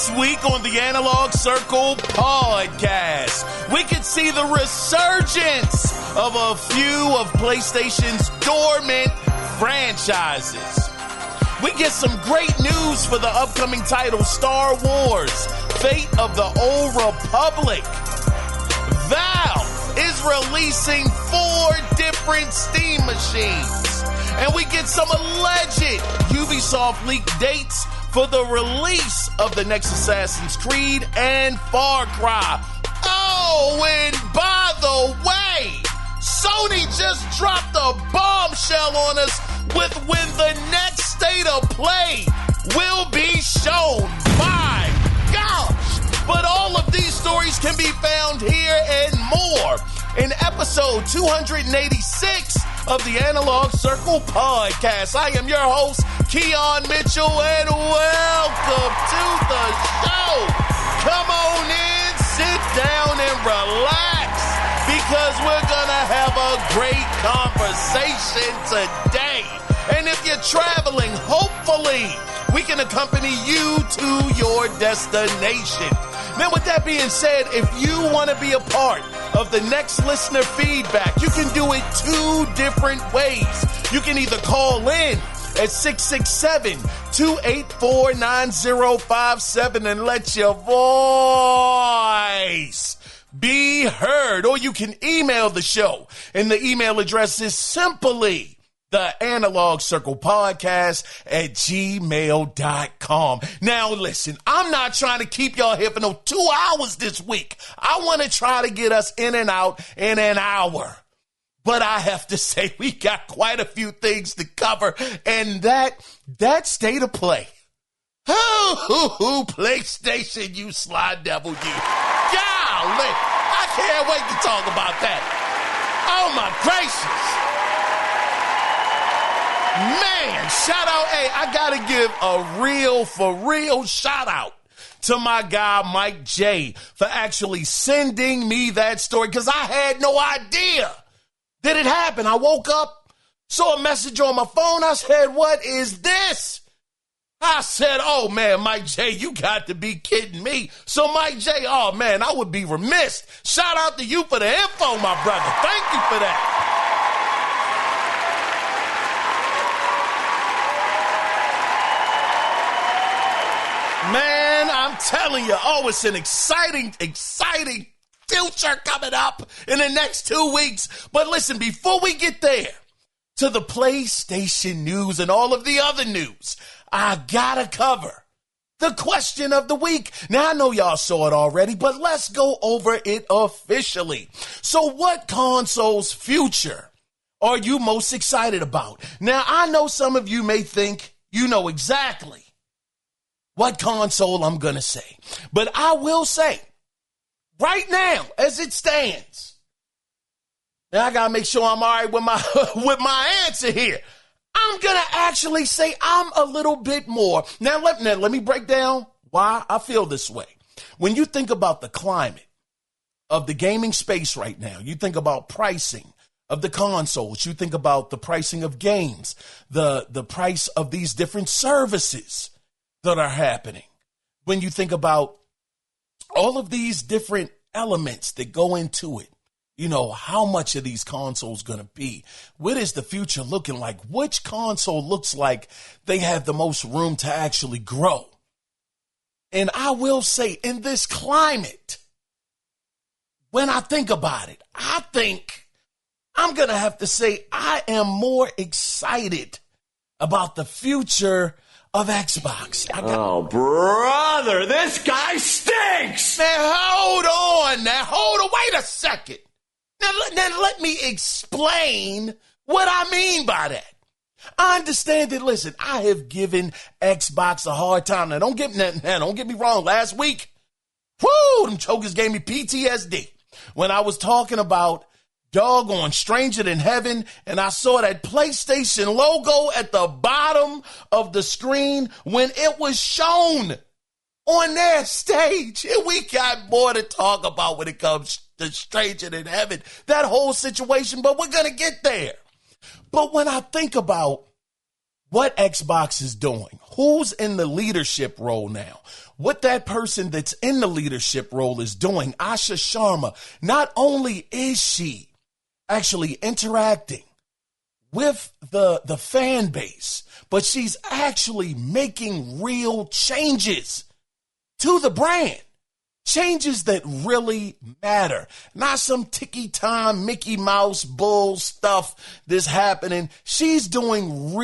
This week on the Analog Circle podcast, we can see the resurgence of a few of PlayStation's dormant franchises. We get some great news for the upcoming title Star Wars, Fate of the Old Republic. Valve is releasing 4 different Steam machines. And we get some alleged Ubisoft leaked dates for the release of the next Assassin's Creed and Far Cry. Oh, and by the way, Sony just dropped a bombshell on us with when the next State of Play will be shown. My gosh! But all of these stories can be found here and more in episode 286 of the Analog Circle podcast. I am your host, Keon Mitchell, and welcome to the show. Come on in, sit down, and relax, because we're gonna have a great conversation today. And if you're traveling, hopefully we can accompany you to your destination. Now, with that being said, if you want to be a part of the next listener feedback, you can do it 2 different ways. You can either call in at 667-284-9057 and let your voice be heard. Or you can email the show, and the email address is simply the Analog Circle Podcast at gmail.com. Now, listen, I'm not trying to keep y'all here for no 2 hours this week. I want to try to get us in and out in an hour. But I have to say, we got quite a few things to cover, and that State of Play. PlayStation, you sly devil, you. Golly, I can't wait to talk about that. Oh, my gracious. Man, shout out. Hey, I got to give a for real shout out to my guy, Mike J, for actually sending me that story, because I had no idea that it happened. I woke up, saw a message on my phone. I said, what is this? I said, oh, man, Mike J, you got to be kidding me. So, Mike J, oh, man, I would be remiss. Shout out to you for the info, my brother. Thank you for that. Man, I'm telling you, it's an exciting future coming up in the next 2 weeks. But listen, before we get there to the PlayStation news and all of the other news, I gotta cover the question of the week. Now, I know y'all saw it already, but let's go over it officially. So what console's future are you most excited about? Now, I know some of you may think you know exactly what console I'm going to say. But I will say, right now, as it stands, now I got to make sure I'm all right with my answer here. I'm going to actually say I'm a little bit more. Now, let me break down why I feel this way. When you think about the climate of the gaming space right now, you think about pricing of the consoles, you think about the pricing of games, the price of these different services that are happening. When you think about all of these different elements that go into it, you know, how much of these consoles going to be? What is the future looking like? Which console looks like they have the most room to actually grow? And I will say, in this climate, when I think about it, I think I'm going to have to say I am more excited about the future of Xbox. Oh, brother, this guy stinks! Now, hold on. Wait a second. Now, let me explain what I mean by that. I understand that, listen, I have given Xbox a hard time. Now, don't get me wrong. Last week, them chokers gave me PTSD when I was talking about doggone Stranger Than Heaven, and I saw that PlayStation logo at the bottom of the screen when it was shown on their stage. And we got more to talk about when it comes to Stranger Than Heaven, that whole situation, but we're going to get there. But when I think about what Xbox is doing, who's in the leadership role now, what that person that's in the leadership role is doing. Asha Sharma, not only is she actually interacting with the fan base, but she's actually making real changes to the brand. Changes that really matter. Not some ticky-time Mickey Mouse bull stuff that's happening. She's doing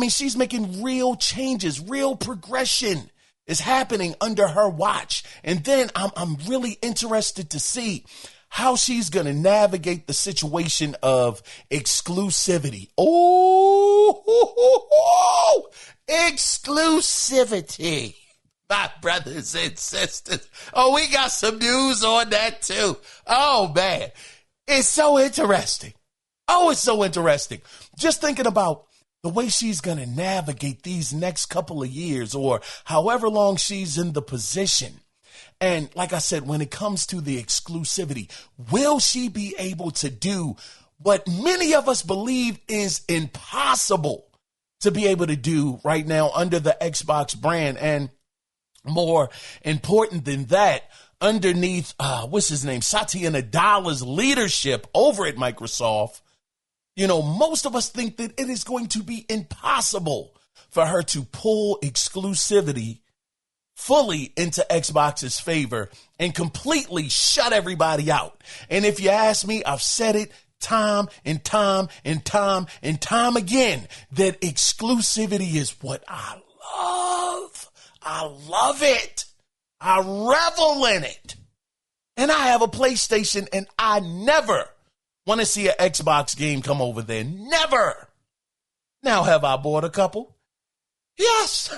she's making real changes. Real progression is happening under her watch. And then I'm really interested to see how she's going to navigate the situation of exclusivity. Oh, exclusivity. My brothers and sisters. Oh, we got some news on that too. Oh, man. It's so interesting. Oh, it's so interesting. Just thinking about the way she's going to navigate these next couple of years or however long she's in the position. And like I said, when it comes to the exclusivity, will she be able to do what many of us believe is impossible to be able to do right now under the Xbox brand? And more important than that, underneath, Satya Nadella's leadership over at Microsoft, most of us think that it is going to be impossible for her to pull exclusivity fully into Xbox's favor and completely shut everybody out. And if you ask me, I've said it time and time and time and time again, that exclusivity is what I love. I love it. I revel in it. And I have a PlayStation and I never want to see an Xbox game come over there. Never. Now, have I bought a couple? Yes.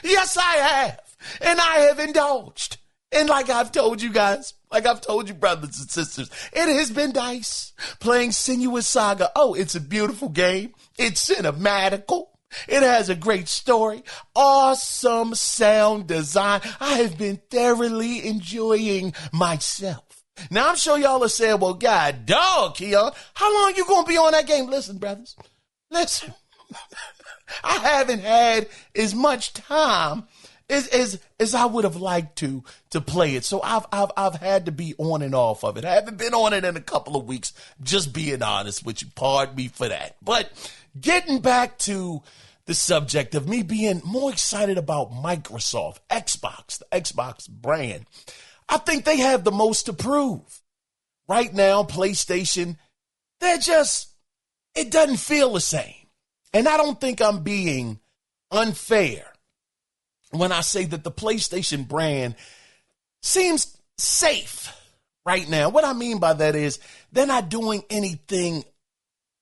Yes, I have. And I have indulged. And like I've told you guys, like I've told you brothers and sisters, it has been nice playing Senua's Saga. Oh, it's a beautiful game. It's cinematical. It has a great story, awesome sound design. I have been thoroughly enjoying myself. Now, I'm sure y'all are saying, well, God dog, Keon, how long you going to be on that game? Listen, brothers, listen. I haven't had as much time as I would have liked to play it. So I've had to be on and off of it. I haven't been on it in a couple of weeks, just being honest with you. Pardon me for that. But getting back to the subject of me being more excited about Microsoft, Xbox, the Xbox brand, I think they have the most to prove. Right now, PlayStation, it doesn't feel the same. And I don't think I'm being unfair when I say that the PlayStation brand seems safe right now. What I mean by that is they're not doing anything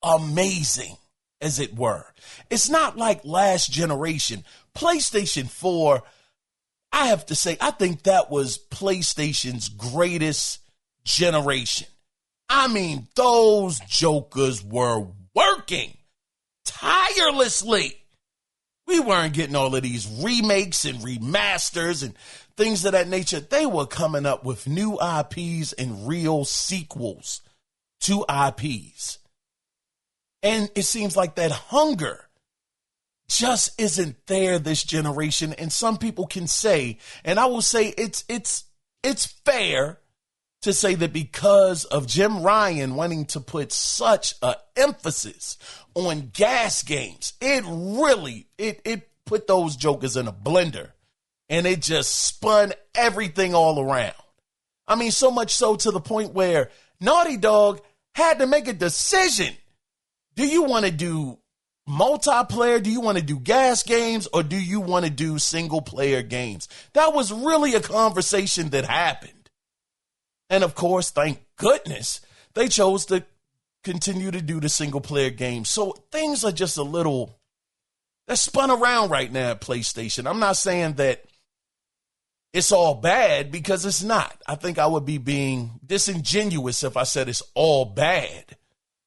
amazing, as it were. It's not like last generation. PlayStation 4, I have to say, I think that was PlayStation's greatest generation. I mean, those jokers were working tirelessly. We weren't getting all of these remakes and remasters and things of that nature. They were coming up with new IPs and real sequels to IPs. And it seems like that hunger just isn't there this generation. And some people can say, and I will say it's fair to say that because of Jim Ryan wanting to put such an emphasis on gas games, it really put those jokers in a blender and it just spun everything all around. I mean, so much so to the point where Naughty Dog had to make a decision. Do you want to do multiplayer? Do you want to do gas games? Or do you want to do single player games? That was really a conversation that happened. And of course, thank goodness, they chose to continue to do the single player games. So things are just they're spun around right now at PlayStation. I'm not saying that it's all bad, because it's not. I think I would be being disingenuous if I said it's all bad.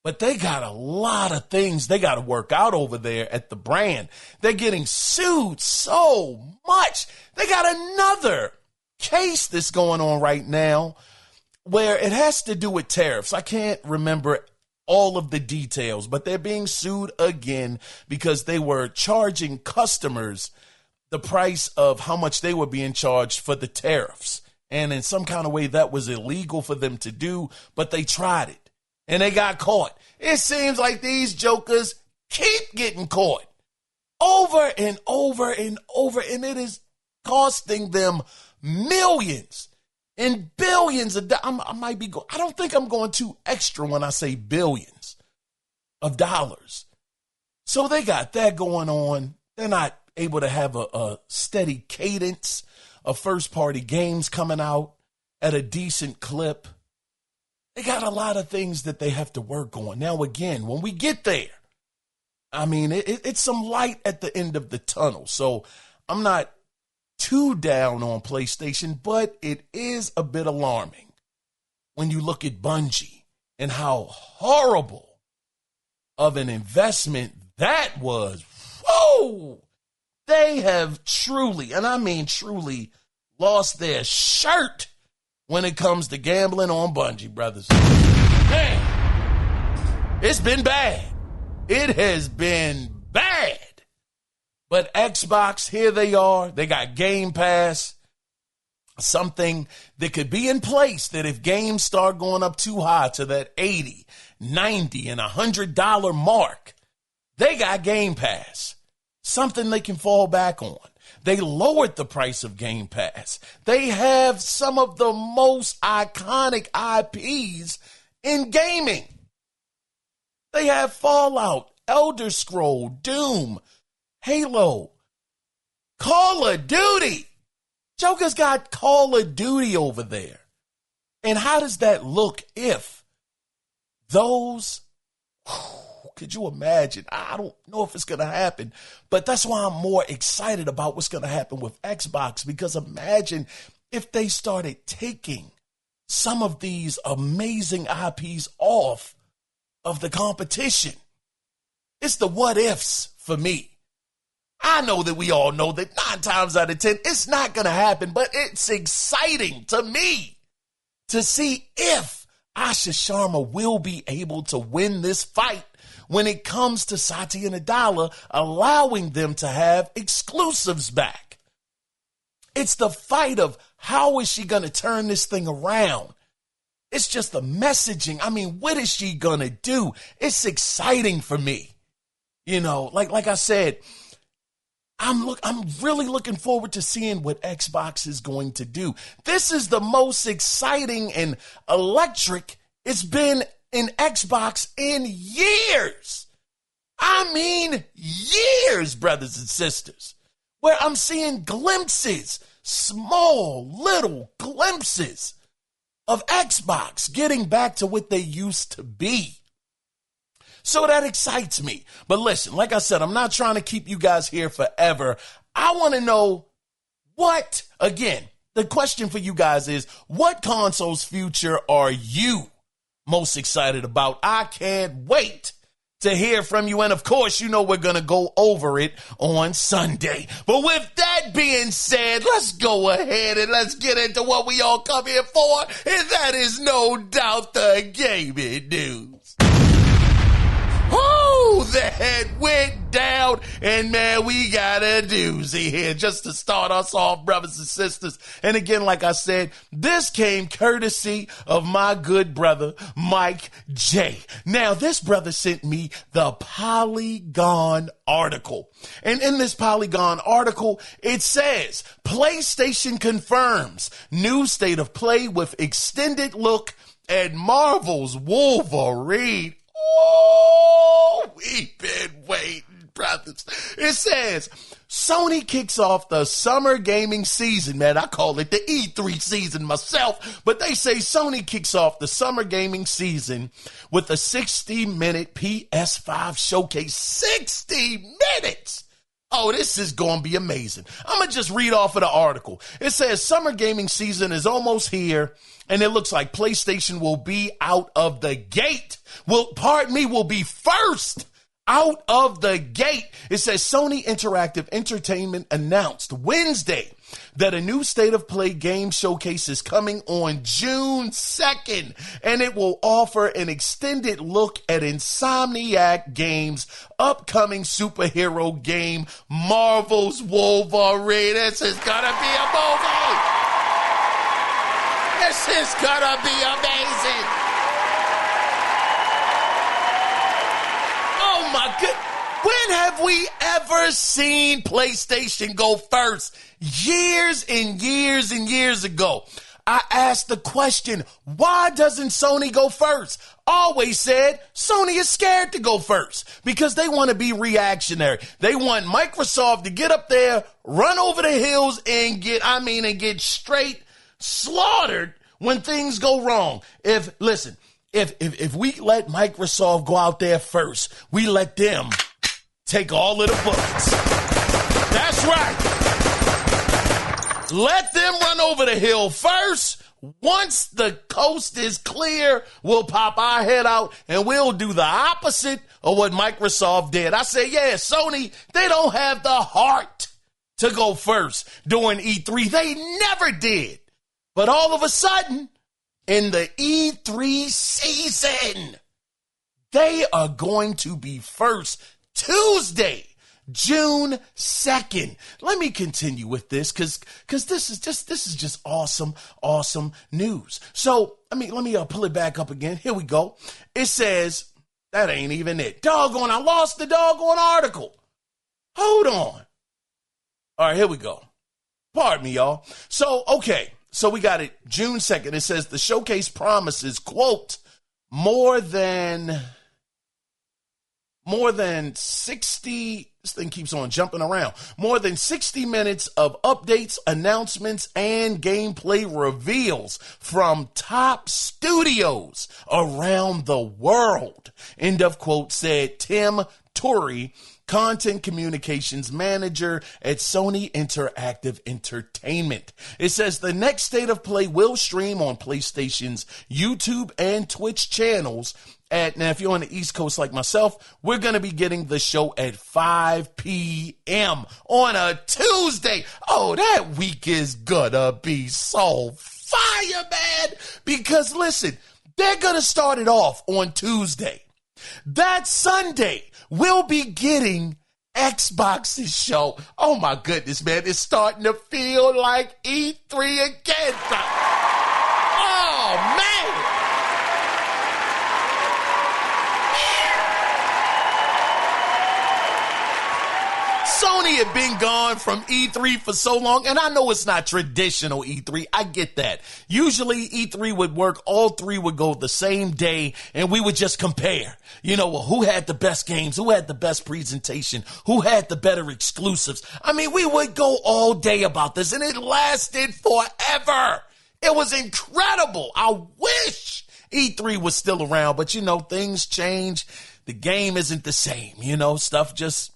But they got a lot of things they got to work out over there at the brand. They're getting sued so much. They got another case that's going on right now where it has to do with tariffs. I can't remember all of the details, but they're being sued again because they were charging customers the price of how much they were being charged for the tariffs. And in some kind of way that was illegal for them to do, but they tried it and they got caught. It seems like these jokers keep getting caught over and over and over, and it is costing them millions and billions of dollars. I don't think I'm going too extra when I say billions of dollars. So they got that going on. They're not able to have a steady cadence of first-party games coming out at a decent clip. They got a lot of things that they have to work on. Now, again, when we get there, I mean, it's some light at the end of the tunnel. So I'm not too down on PlayStation, but it is a bit alarming when you look at Bungie and how horrible of an investment that was. Whoa! They have truly, and I mean truly, lost their shirt when it comes to gambling on Bungie, brothers. Man, it's been bad. It has been bad. But Xbox, here they are. They got Game Pass, something that could be in place that if games start going up too high to that $80, $90, and $100 mark, they got Game Pass. Something they can fall back on. They lowered the price of Game Pass. They have some of the most iconic IPs in gaming. They have Fallout, Elder Scroll, Doom, Halo, Call of Duty. Joker's got Call of Duty over there. And how does that look if those... Could you imagine? I don't know if it's going to happen, but that's why I'm more excited about what's going to happen with Xbox, because imagine if they started taking some of these amazing IPs off of the competition. It's the what ifs for me. I know that we all know that 9 times out of 10, it's not going to happen, but it's exciting to me to see if Asha Sharma will be able to win this fight when it comes to Satya Nadella, allowing them to have exclusives back. It's the fight of how is she going to turn this thing around? It's just the messaging. I mean, what is she going to do? It's exciting for me. You know, like I said, I'm really looking forward to seeing what Xbox is going to do. This is the most exciting and electric it's been in Xbox in years. I mean, years, brothers and sisters, where I'm seeing glimpses, small, little glimpses of Xbox getting back to what they used to be. So that excites me. But listen, like I said, I'm not trying to keep you guys here forever. I want to know what, again, the question for you guys is, what console's future are you most excited about? I can't wait to hear from you. And of course, you know we're going to go over it on Sunday. But with that being said, let's go ahead and let's get into what we all come here for. And that is no doubt the gaming news. Oh, the head went down, and man, we got a doozy here just to start us off, brothers and sisters. And again, like I said, this came courtesy of my good brother, Mike J. Now, this brother sent me the Polygon article. And in this Polygon article, it says, PlayStation confirms new state of play with extended look at Marvel's Wolverine. Oh, we've been waiting, brothers. It says, Sony kicks off the summer gaming season. Man, I call it the E3 season myself, but they say Sony kicks off the summer gaming season with a 60-minute PS5 showcase. 60 minutes! Oh, this is going to be amazing. I'm going to just read off of the article. It says, summer gaming season is almost here, and it looks like PlayStation will be out of the gate. Will be first out of the gate. It says Sony Interactive Entertainment announced Wednesday that a new State of Play game showcase is coming on June 2nd, and it will offer an extended look at Insomniac Games' upcoming superhero game, Marvel's Wolverine. This is gonna be a movie. This is gonna be amazing. Oh my goodness. When have we ever seen PlayStation go first? Years and years and years ago, I asked the question, why doesn't Sony go first? Always said Sony is scared to go first because they want to be reactionary. They want Microsoft to get up there, run over the hills and get straight slaughtered when things go wrong. If we let Microsoft go out there first, we let them take all of the bullets. That's right. Let them run over the hill first. Once the coast is clear, we'll pop our head out and we'll do the opposite of what Microsoft did. I say, yeah, Sony, they don't have the heart to go first during E3. They never did. But all of a sudden, in the E3 season, they are going to be first Tuesday, June 2nd. Let me continue with this because this is just awesome news. So let me pull it back up again. Here we go. It says, that ain't even it. Doggone, I lost the doggone article. Hold on. All right, here we go. Pardon me, y'all. So, okay. So we got it June 2nd. It says the showcase promises, quote, more than 60, this thing keeps on jumping around, more than 60 minutes of updates, announcements, and gameplay reveals from top studios around the world. End of quote, said Tim Torrey, Content Communications Manager at Sony Interactive Entertainment. It says the next State of Play will stream on PlayStation's YouTube and Twitch channels now if you're on the East Coast like myself, we're going to be getting the show at 5 p.m. on a Tuesday. Oh, that week is gonna be so fire, man. Because listen, they're going to start it off on Tuesday. That Sunday, we'll be getting Xbox's show. Oh my goodness, man. It's starting to feel like E3 again. Oh, man. Sony had been gone from E3 for so long, and I know it's not traditional E3. I get that. Usually E3 would work, all three would go the same day, and we would just compare. Who had the best games, who had the best presentation, who had the better exclusives. I mean, we would go all day about this, and it lasted forever. It was incredible. I wish E3 was still around, but things change. The game isn't the same. Stuff just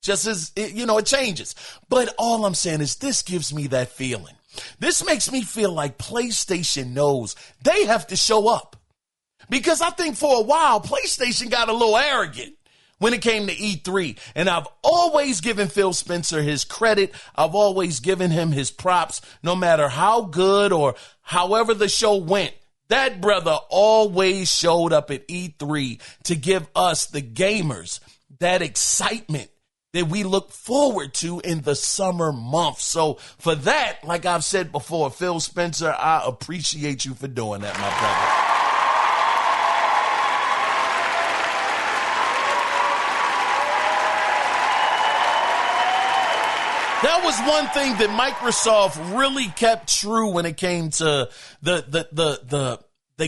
as, it changes. But all I'm saying is this gives me that feeling. This makes me feel like PlayStation knows they have to show up. Because I think for a while, PlayStation got a little arrogant when it came to E3. And I've always given Phil Spencer his credit. I've always given him his props, no matter how good or however the show went. That brother always showed up at E3 to give us, the gamers, that excitement that we look forward to in the summer months. So for that, like I've said before, Phil Spencer, I appreciate you for doing that, my brother. That was one thing that Microsoft really kept true when it came to the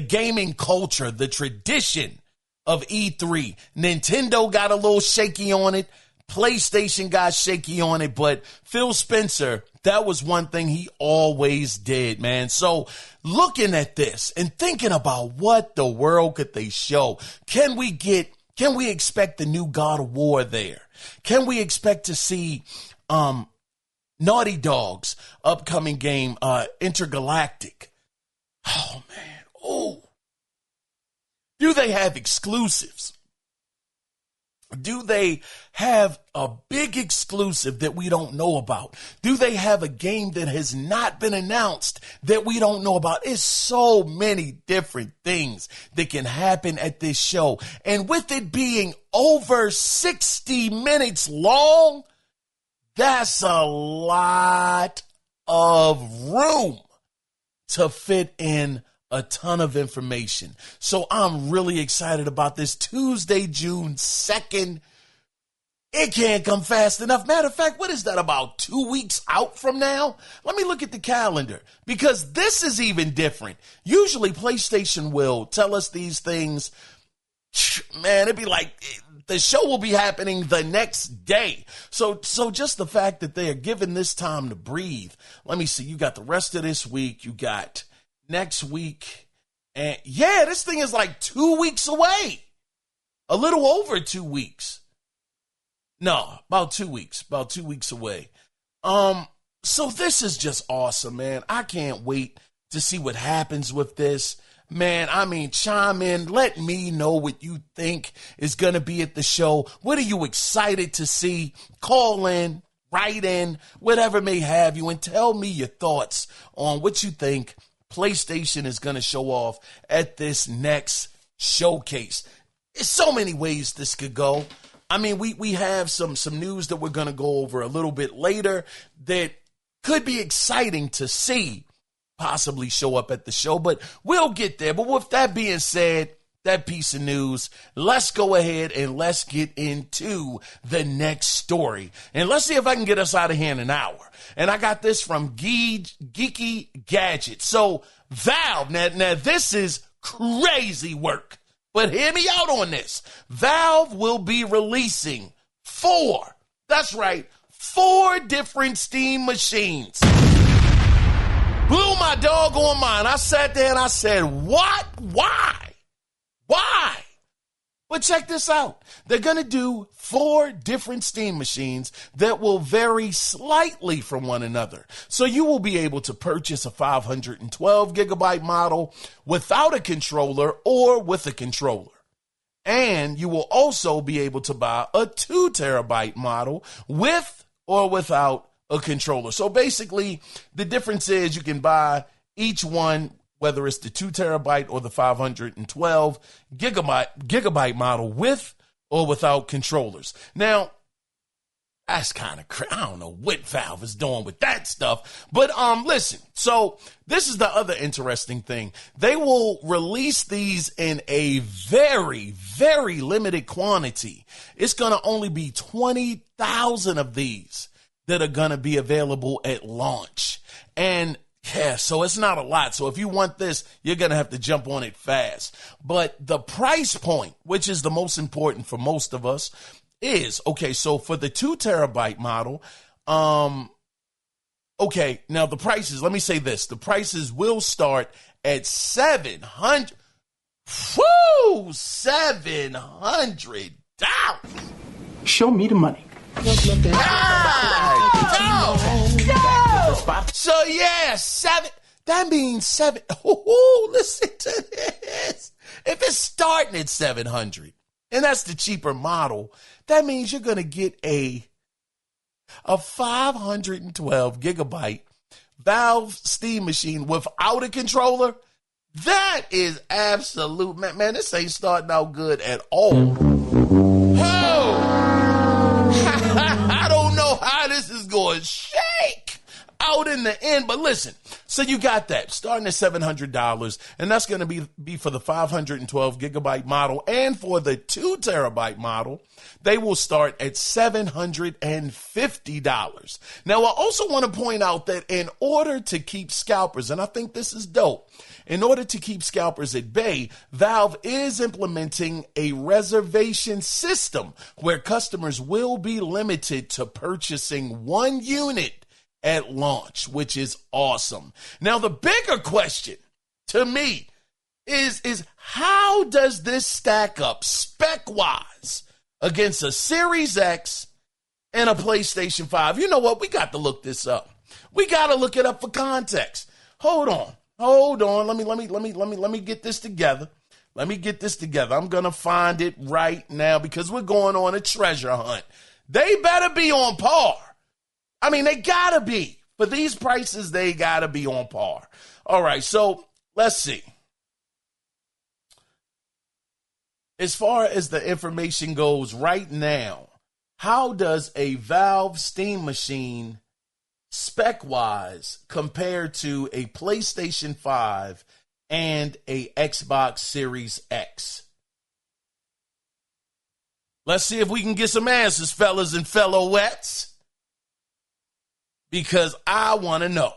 gaming culture, the tradition of E3. Nintendo got a little shaky on it. PlayStation got shaky on it, but Phil Spencer, that was one thing he always did, man. So looking at this and thinking about what the world could they show, can we expect the new God of War there? Can we expect to see Naughty Dog's upcoming game, Intergalactic? Oh, man. Oh. Do they have exclusives? Do they have a big exclusive that we don't know about? Do they have a game that has not been announced that we don't know about? It's so many different things that can happen at this show. And with it being over 60 minutes long, that's a lot of room to fit in a ton of information. So I'm really excited about this Tuesday, June 2nd. It can't come fast enough. Matter of fact, what is that, about 2 weeks out from now? Let me look at the calendar, because this is even different. Usually PlayStation will tell us these things. Man, it'd be like the show will be happening the next day. So just the fact that they are given this time to breathe. Let me see. You got the rest of this week. You got next week. And yeah, this thing is like 2 weeks away. A little over 2 weeks. No, about 2 weeks. About 2 weeks away. So this is just awesome, man. I can't wait to see what happens with this. Man, I mean, chime in. Let me know what you think is going to be at the show. What are you excited to see? Call in, write in, whatever may have you, and tell me your thoughts on what you think PlayStation is going to show off at this next showcase. There's so many ways this could go. I mean, we have some news that we're going to go over a little bit later that could be exciting to see possibly show up at the show, but we'll get there. But with that being said, that piece of news, let's go ahead and let's get into the next story. And let's see if I can get us out of here in an hour. And I got this from Geeky Gadget. So Valve, now this is crazy work, but hear me out on this. Valve will be releasing 4 different Steam machines. Blew my doggone mind. I sat there and I said, what? Why? But check this out. They're going to do 4 different Steam machines that will vary slightly from one another. So you will be able to purchase a 512 gigabyte model without a controller or with a controller. And you will also be able to buy a 2 terabyte model with or without a controller. So basically, the difference is you can buy each one, whether it's the 2 terabyte or the 512 gigabyte model with or without controllers. Now, that's kind of crazy. I don't know what Valve is doing with that stuff. But listen, so this is the other interesting thing. They will release these in a very, very limited quantity. It's going to only be 20,000 of these that are going to be available at launch. And yeah, so it's not a lot. So if you want this, you're going to have to jump on it fast. But the price point, which is the most important for most of us, is, okay, so for the 2 terabyte model, okay, now the prices, let me say this. The prices will start at $700. Woo! $700. Show me the money. So yeah, that means 7. Listen to this. If it's starting at 700, and that's the cheaper model, that means you're going to get a 512 gigabyte Valve Steam machine without a controller. That is absolute, man, this ain't starting out good at all. I don't know how this is going to shake out in the end, but listen, so you got that starting at $700, and that's going to be for the 512 gigabyte model, and for the 2 terabyte model, they will start at $750. Now, I also want to point out that in order to keep scalpers, and I think this is dope, in order to keep scalpers at bay, Valve is implementing a reservation system where customers will be limited to purchasing 1 unit at launch, which is awesome. Now, the bigger question to me is how does this stack up spec-wise against a Series X and a PlayStation 5? You know what? We got to look this up. We got to look it up for context. Hold on. Let me get this together. Let me get this together. I'm going to find it right now because we're going on a treasure hunt. They better be on par. I mean, they got to be. For these prices, they got to be on par. All right, so let's see. As far as the information goes right now, how does a Valve Steam Machine spec-wise compare to a PlayStation 5 and a Xbox Series X? Let's see if we can get some answers, fellas and fellowettes, because I want to know.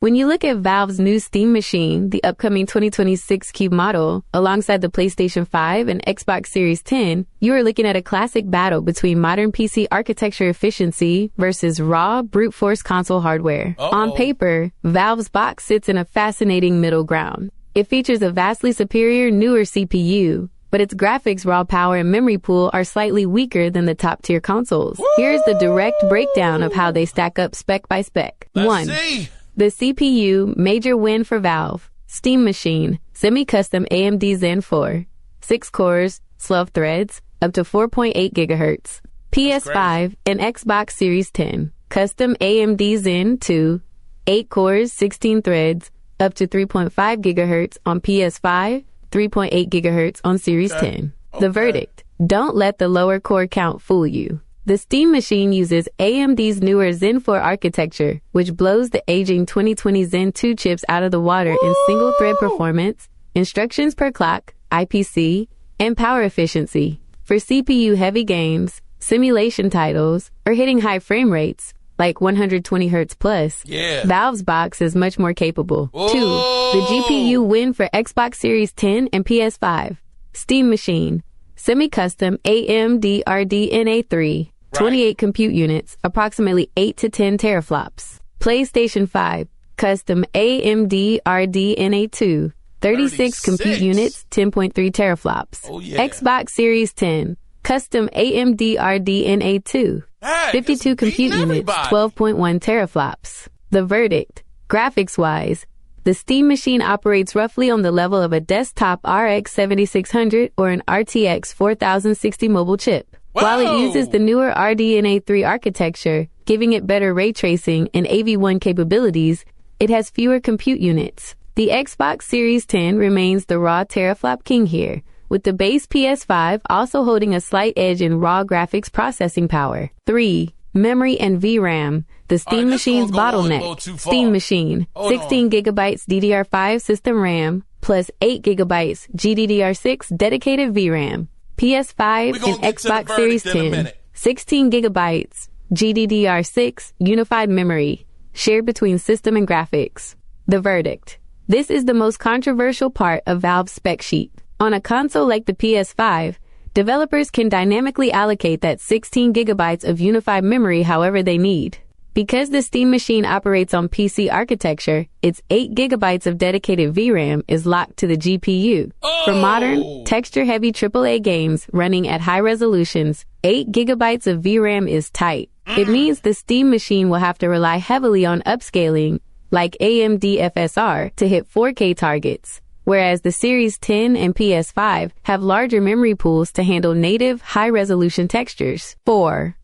When you look at Valve's new Steam Machine, the upcoming 2026 Cube model, alongside the PlayStation 5 and Xbox Series 10, you are looking at a classic battle between modern PC architecture efficiency versus raw, brute force console hardware. On paper, Valve's box sits in a fascinating middle ground. It features a vastly superior, newer CPU, but its graphics, raw power, and memory pool are slightly weaker than the top-tier consoles. Woo! Here's the direct breakdown of how they stack up spec by spec. Let's see. The CPU, major win for Valve. Steam Machine, semi-custom AMD Zen 4. 6 cores, 12 threads, up to 4.8 gigahertz. PS5 and Xbox Series 10. Custom AMD Zen 2. 8 cores, 16 threads, up to 3.5 gigahertz on PS5, 3.8 gigahertz on Series 10. The verdict: don't let the lower core count fool you. The Steam Machine uses AMD's newer Zen 4 architecture, which blows the aging 2020 Zen 2 chips out of the water in single-thread performance, instructions per clock, IPC, and power efficiency. For CPU-heavy games, simulation titles, or hitting high frame rates, like 120 Hz plus, Valve's box is much more capable. 2. The GPU win for Xbox Series 10 and PS5. Steam Machine, semi-custom AMD RDNA 3. 28 compute units, approximately 8 to 10 teraflops. PlayStation 5, custom AMD RDNA 2, 36 compute units, 10.3 teraflops. Xbox Series 10, custom AMD RDNA 2, 52 compute units, 12.1 teraflops. The verdict: graphics-wise, the Steam Machine operates roughly on the level of a desktop RX 7600 or an RTX 4060 mobile chip. While it uses the newer RDNA 3 architecture, giving it better ray tracing and AV1 capabilities, it has fewer compute units. The Xbox Series 10 remains the raw teraflop king here, with the base PS5 also holding a slight edge in raw graphics processing power. 3. Memory and VRAM, the Steam Machine's bottleneck. Steam Machine, 16 gigabytes DDR5 system RAM, plus 8 gigabytes GDDR6 dedicated VRAM. PS5 and Xbox Series 10, 16 gigabytes GDDR6 unified memory, shared between system and graphics. The verdict: this is the most controversial part of Valve's spec sheet. On a console like the PS5, developers can dynamically allocate that 16 gigabytes of unified memory however they need. Because the Steam Machine operates on PC architecture, its 8 gigabytes of dedicated VRAM is locked to the GPU. For modern, texture-heavy AAA games running at high resolutions, 8 gigabytes of VRAM is tight. It means the Steam Machine will have to rely heavily on upscaling, like AMD FSR, to hit 4K targets, whereas the Series 10 and PS5 have larger memory pools to handle native high-resolution textures. 4.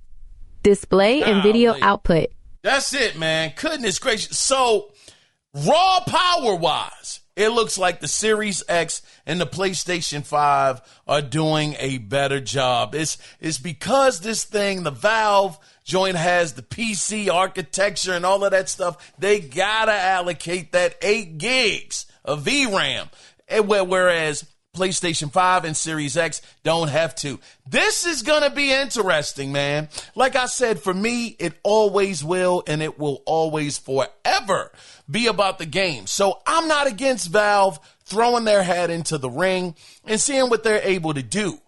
Display and video output. That's it, man. Goodness gracious. So, raw power-wise, it looks like the Series X and the PlayStation 5 are doing a better job. It's because this thing, the Valve joint, has the PC architecture and all of that stuff. They gotta allocate that 8 gigs of VRAM, whereas PlayStation 5 and Series X don't have to. This is going to be interesting, man. Like I said, for me, it always will, and it will always forever be about the game. So I'm not against Valve throwing their hat into the ring and seeing what they're able to do.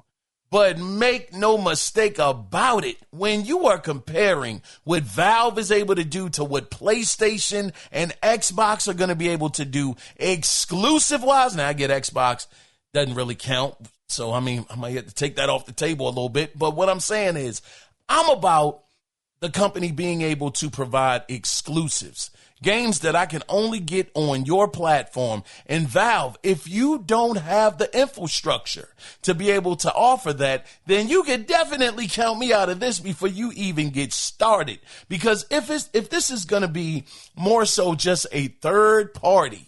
But make no mistake about it, when you are comparing what Valve is able to do to what PlayStation and Xbox are going to be able to do exclusive-wise, now I get Xbox doesn't really count, so I mean, I might have to take that off the table a little bit. But what I'm saying is, I'm about the company being able to provide exclusives. games that I can only get on your platform. And Valve, if you don't have the infrastructure to be able to offer that, then you can definitely count me out of this before you even get started. Because if this is going to be more so just a third party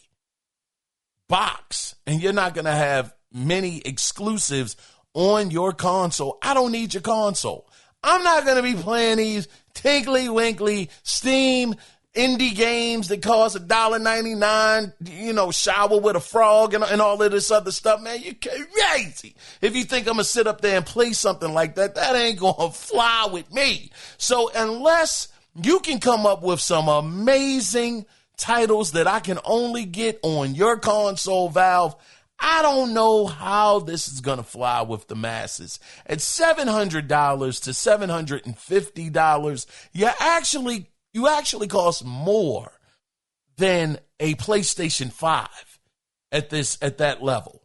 box and you're not going to have many exclusives on your console, I don't need your console. I'm not going to be playing these tinkly winkly Steam indie games that cost $1.99, shower with a frog and all of this other stuff. Man, you're crazy. If you think I'm going to sit up there and play something like that, that ain't going to fly with me. So unless you can come up with some amazing titles that I can only get on your console, Valve, I don't know how this is going to fly with the masses. At $700 to $750, you actually cost more than a PlayStation 5 at that level.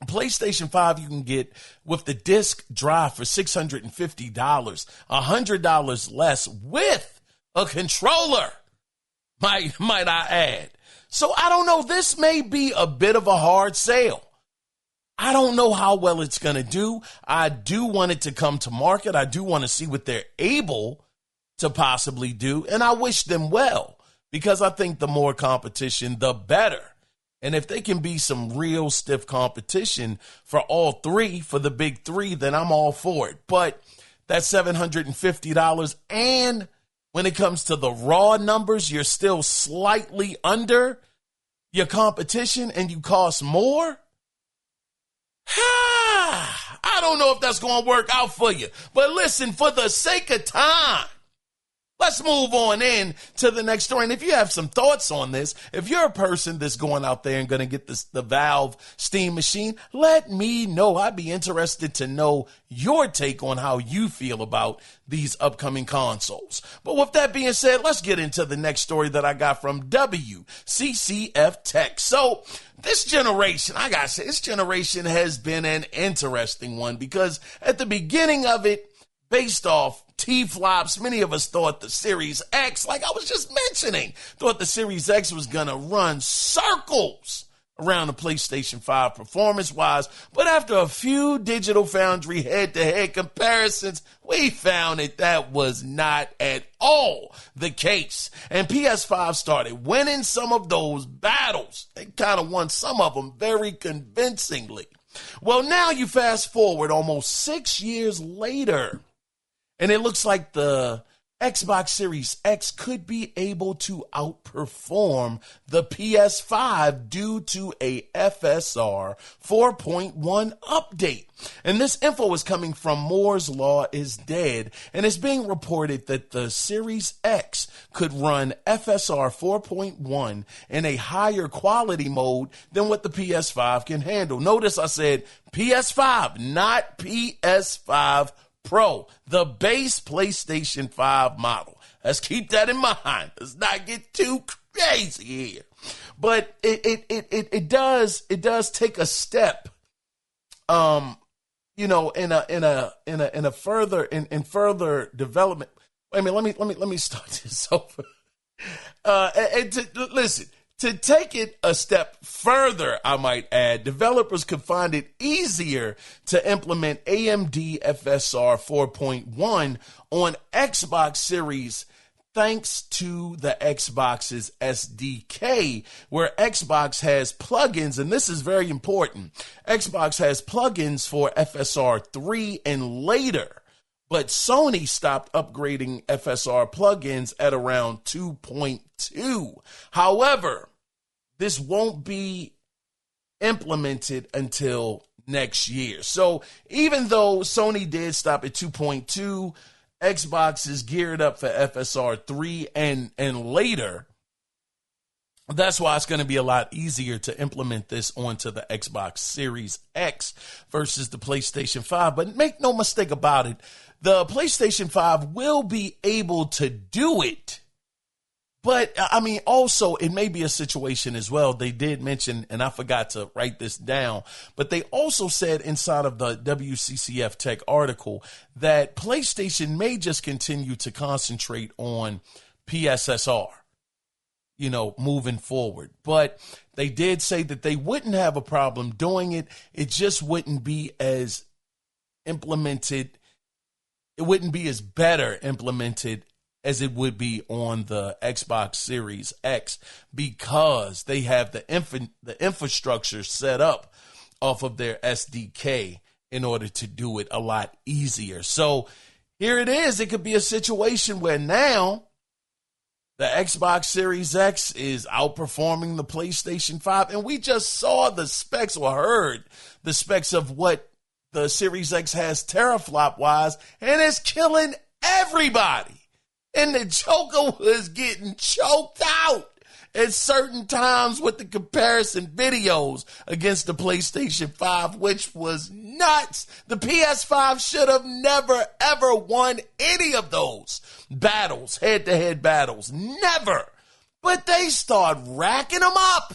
PlayStation 5 you can get with the disc drive for $650, $100 less with a controller, might I add. So I don't know, this may be a bit of a hard sale. I don't know how well it's going to do. I do want it to come to market. I do want to see what they're able to possibly do, and I wish them well, because I think the more competition, the better. And if they can be some real stiff competition for all three, for the big three, then I'm all for it. But that's $750, and when it comes to the raw numbers, you're still slightly under your competition and you cost more. I don't know if that's going to work out for you. But listen, for the sake of time, let's move on in to the next story. And if you have some thoughts on this, if you're a person that's going out there and going to get the Valve Steam Machine, let me know. I'd be interested to know your take on how you feel about these upcoming consoles. But with that being said, let's get into the next story that I got from WCCF Tech. So this generation, I gotta say, this generation has been an interesting one, because at the beginning of it, based off T-flops, many of us thought the Series X, like I was just mentioning, thought the Series X was going to run circles around the PlayStation 5 performance-wise. But after a few Digital Foundry head-to-head comparisons, we found that was not at all the case. And PS5 started winning some of those battles. They kind of won some of them very convincingly. Well, now you fast forward almost 6 years later, and it looks like the Xbox Series X could be able to outperform the PS5 due to a FSR 4.1 update. And this info is coming from Moore's Law is Dead, and it's being reported that the Series X could run FSR 4.1 in a higher quality mode than what the PS5 can handle. Notice I said PS5, not PS5 Pro, the base PlayStation 5 model. Let's keep that in mind. Let's not get too crazy here. But it does take a step, in further development. Wait a minute, let me start this over. Listen. To take it a step further, I might add, developers could find it easier to implement AMD FSR 4.1 on Xbox Series thanks to the Xbox's SDK, where Xbox has plugins, and this is very important. Xbox has plugins for FSR 3 and later, but Sony stopped upgrading FSR plugins at around 2.2. However, this won't be implemented until next year. So even though Sony did stop at 2.2, Xbox is geared up for FSR 3 and later. That's why it's going to be a lot easier to implement this onto the Xbox Series X versus the PlayStation 5. But make no mistake about it, the PlayStation 5 will be able to do it. But, I mean, also, it may be a situation as well. They did mention, and I forgot to write this down, but they also said inside of the WCCF Tech article that PlayStation may just continue to concentrate on PSSR. moving forward. But they did say that they wouldn't have a problem doing it. It just wouldn't be as implemented. It wouldn't be as better implemented as it would be on the Xbox Series X, because they have the infrastructure set up off of their SDK in order to do it a lot easier. So here it is. It could be a situation where now the Xbox Series X is outperforming the PlayStation 5. And we just saw the specs, or heard the specs of what the Series X has teraflop-wise, and it's killing everybody. And the Joker was getting choked out at certain times with the comparison videos against the PlayStation 5, which was nuts. The PS5 should have never, ever won any of those battles, head-to-head battles. Never. But they start racking them up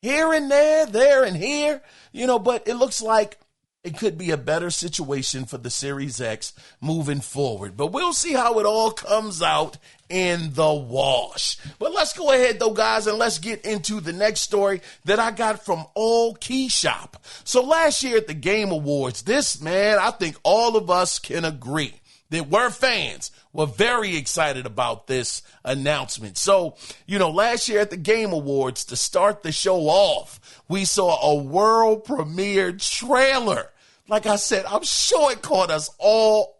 here and there and here, but it looks like it could be a better situation for the Series X moving forward. But we'll see how it all comes out in the wash. But let's go ahead, though, guys, and let's get into the next story that I got from All Key Shop. So last year at the Game Awards, I think all of us can agree that we're fans. We're very excited about this announcement. So, last year at the Game Awards, to start the show off, we saw a world premiere trailer. Like I said, I'm sure it caught us all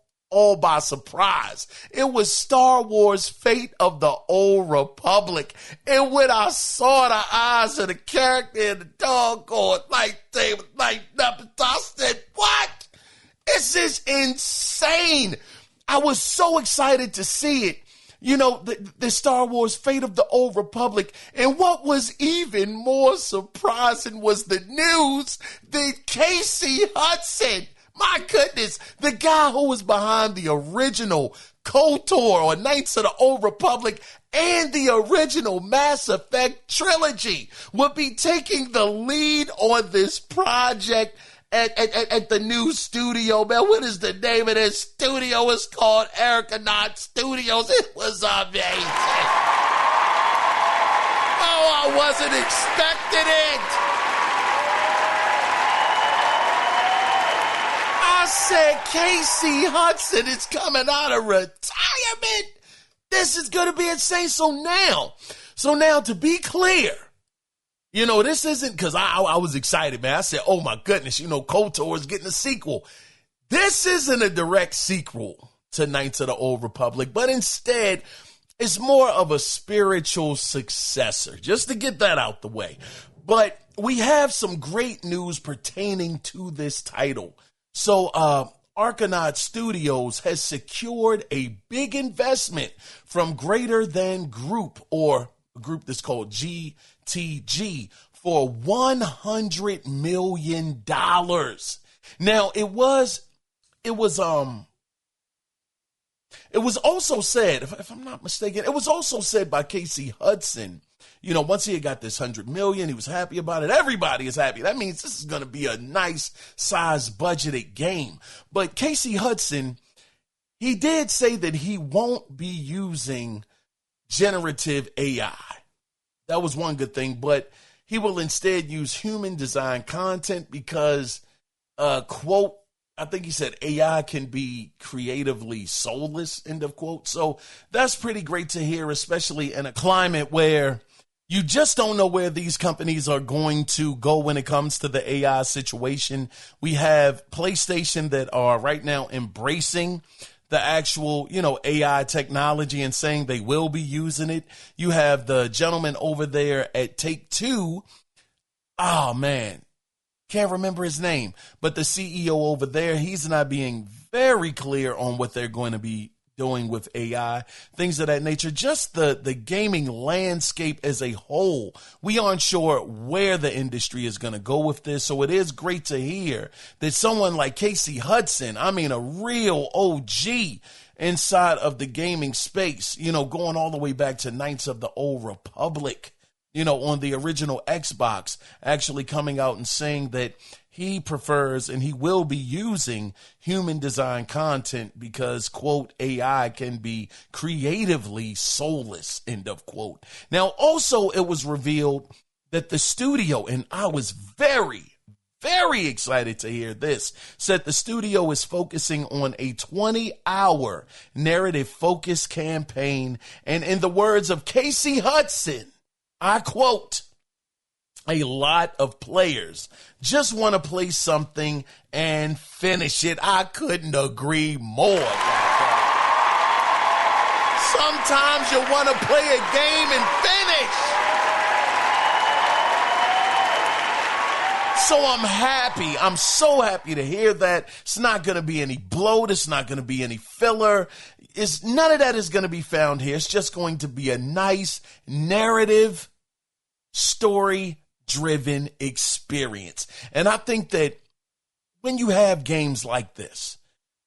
by surprise. It was Star Wars Fate of the Old Republic. And when I saw the eyes of the character and the doggone lightsaber lighting up, I said, what? This is insane. I was so excited to see it. The Star Wars Fate of the Old Republic. And what was even more surprising was the news that Casey Hudson, my goodness, the guy who was behind the original KOTOR, or Knights of the Old Republic, and the original Mass Effect trilogy, would be taking the lead on this project at the new studio, man. What is the name of this studio? It's called Argonaut Studios. It was amazing. Oh, I wasn't expecting it. I said, Casey Hudson is coming out of retirement. This is going to be insane. So now, to be clear, this isn't because I was excited, man. I said, oh, my goodness, KOTOR is getting a sequel. This isn't a direct sequel to Knights of the Old Republic, but instead, it's more of a spiritual successor, just to get that out the way. But we have some great news pertaining to this title. So, Argonaut Studios has secured a big investment from Greater Than Group, or a group that's called GTG, for $100 million. Now, it was also said, if I'm not mistaken, it was also said by Casey Hudson, once he had got this $100 million, he was happy about it. Everybody is happy. That means this is going to be a nice size budgeted game. But Casey Hudson, he did say that he won't be using generative AI. That was one good thing, but he will instead use human design content because, quote, I think he said AI can be creatively soulless, end of quote. So that's pretty great to hear, especially in a climate where you just don't know where these companies are going to go when it comes to the AI situation. We have PlayStation that are right now embracing the actual, AI technology and saying they will be using it. You have the gentleman over there at Take-Two. Oh, man. Can't remember his name. But the CEO over there, he's not being very clear on what they're going to be doing with AI, things of that nature. Just the gaming landscape as a whole. We aren't sure where the industry is going to go with this. So it is great to hear that someone like Casey Hudson, a real OG inside of the gaming space, going all the way back to Knights of the Old Republic, on the original Xbox, actually coming out and saying that he prefers and he will be using human design content because, quote, AI can be creatively soulless, end of quote. Now, also, it was revealed that the studio, and I was very excited to hear this, said the studio is focusing on a 20-hour narrative focus campaign. And in the words of Casey Hudson, I quote, "A lot of players just want to play something and finish it." I couldn't agree more. Sometimes you want to play a game and finish. So I'm happy. I'm so happy to hear that. It's not going to be any bloat. It's not going to be any filler. None of that is going to be found here. It's just going to be a nice narrative, story-driven experience. And I think that when you have games like this,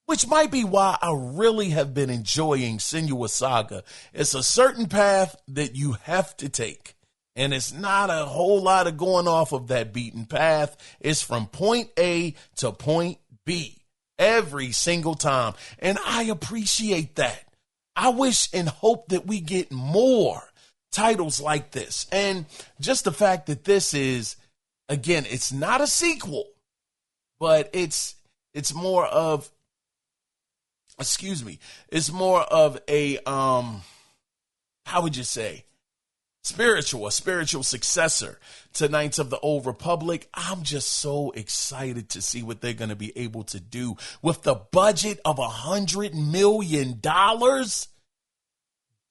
which might be why I really have been enjoying Senua Saga, it's a certain path that you have to take. And it's not a whole lot of going off of that beaten path. It's from point A to point B every single time. And I appreciate that. I wish and hope that we get more titles like this. And just the fact that this is, again, it's not a sequel, but it's more of, it's more of a, how would you say? A spiritual successor to Knights of the Old Republic. I'm just so excited to see what they're going to be able to do with the budget of $100 million.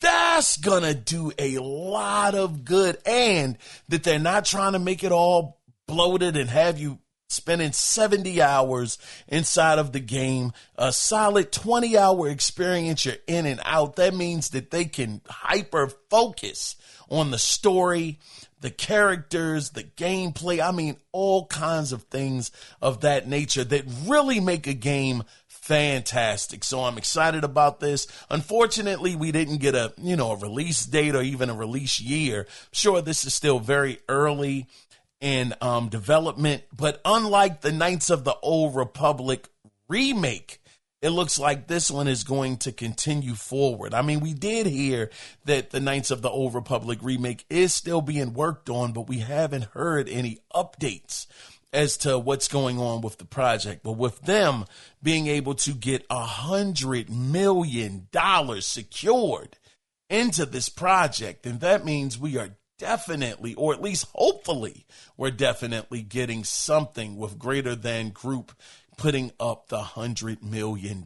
That's going to do a lot of good, and that they're not trying to make it all bloated and have you spending 70 hours inside of the game, a solid 20-hour experience. You're in and out. That means that they can hyper focus on the story, the characters, the gameplay. I mean, all kinds of things of that nature that really make a game fantastic. So I'm excited about this. Unfortunately, we didn't get a release date or even a release year. Sure, this is still very early in development, but unlike the Knights of the Old Republic remake, it looks like this one is going to continue forward. I mean, we did hear that the Knights of the Old Republic remake is still being worked on, but we haven't heard any updates as to what's going on with the project. But with them being able to get $100 million secured into this project, then that means we are definitely, or at least hopefully, we're definitely getting something with Greater Than Group putting up the $100 million.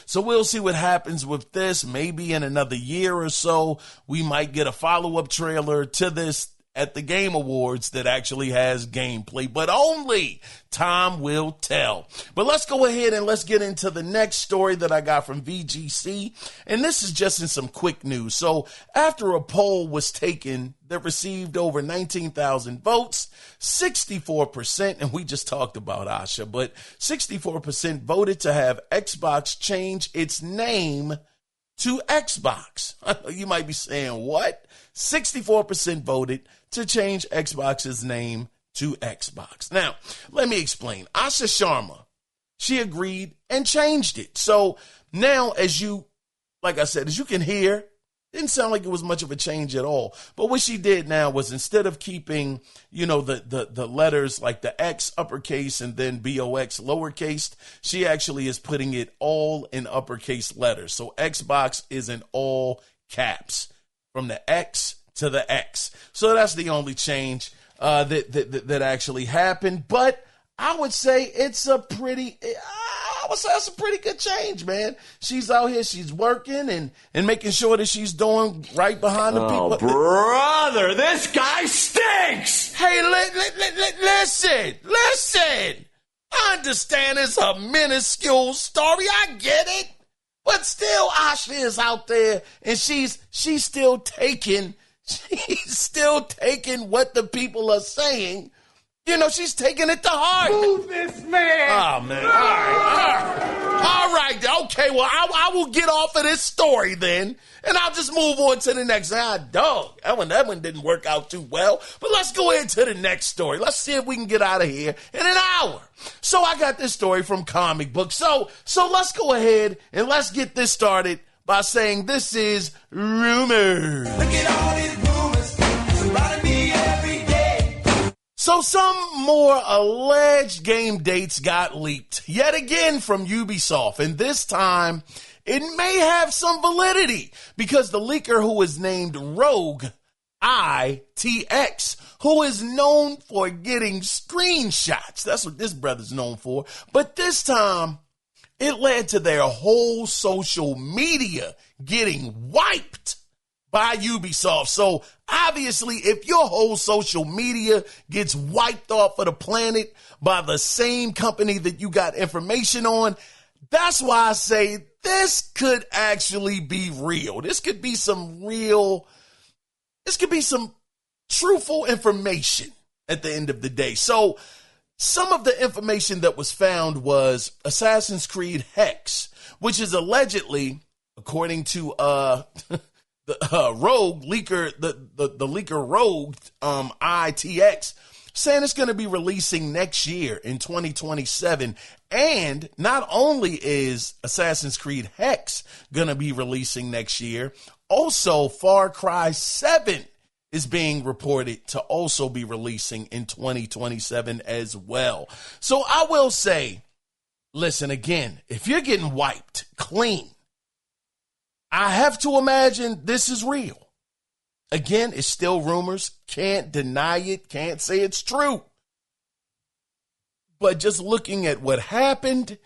So we'll see what happens with this. Maybe in another year or so, we might get a follow-up trailer to this at the Game Awards that actually has gameplay, but only time will tell. But let's go ahead and let's get into the next story that I got from VGC. And this is just in some quick news. So after a poll was taken that received over 19,000 votes, 64%, and we just talked about Asha, but 64% voted to have Xbox change its name to Xbox. You might be saying, what? 64% voted to change Xbox's name to Xbox. Now, let me explain. Asha Sharma, she agreed and changed it. So now, as you can hear, didn't sound like it was much of a change at all. But what she did now was, instead of keeping, the letters like the X uppercase and then BOX lowercase, she actually is putting it all in uppercase letters. So Xbox is in all caps from the X to the X. So that's the only change that actually happened. But I would say that's a pretty good change, man. She's out here, she's working and making sure that she's doing right behind the people. Oh, brother, this guy stinks! Hey, listen. I understand it's a minuscule story. I get it. But still, Asha is out there and she's still taking what the people are saying. She's taking it to heart. Move this man! Oh, man. All right. Okay, well, I will get off of this story then, and I'll just move on to the next. Dog, that one didn't work out too well. But let's go ahead to the next story. Let's see if we can get out of here in an hour. So I got this story from Comic Book. So let's go ahead and let's get this started by saying this is rumors. Look at all these rumors surrounding me every day. So some more alleged game dates got leaked yet again from Ubisoft, and this time it may have some validity because the leaker, who is named Rogue ITX, who is known for getting screenshots. That's what this brother's known for. But this time, it led to their whole social media getting wiped by Ubisoft. So obviously, if your whole social media gets wiped off of the planet by the same company that you got information on, that's why I say this could actually be real. This could be some truthful information at the end of the day. So some of the information that was found was Assassin's Creed Hex, which is allegedly, according to the Rogue leaker, the leaker Rogue ITX, saying it's going to be releasing next year in 2027. And not only is Assassin's Creed Hex going to be releasing next year, also Far Cry 7 is being reported to also be releasing in 2027 as well. So I will say, listen, again, if you're getting wiped clean, I have to imagine this is real. Again, it's still rumors. Can't deny it. Can't say it's true. But just looking at what happened,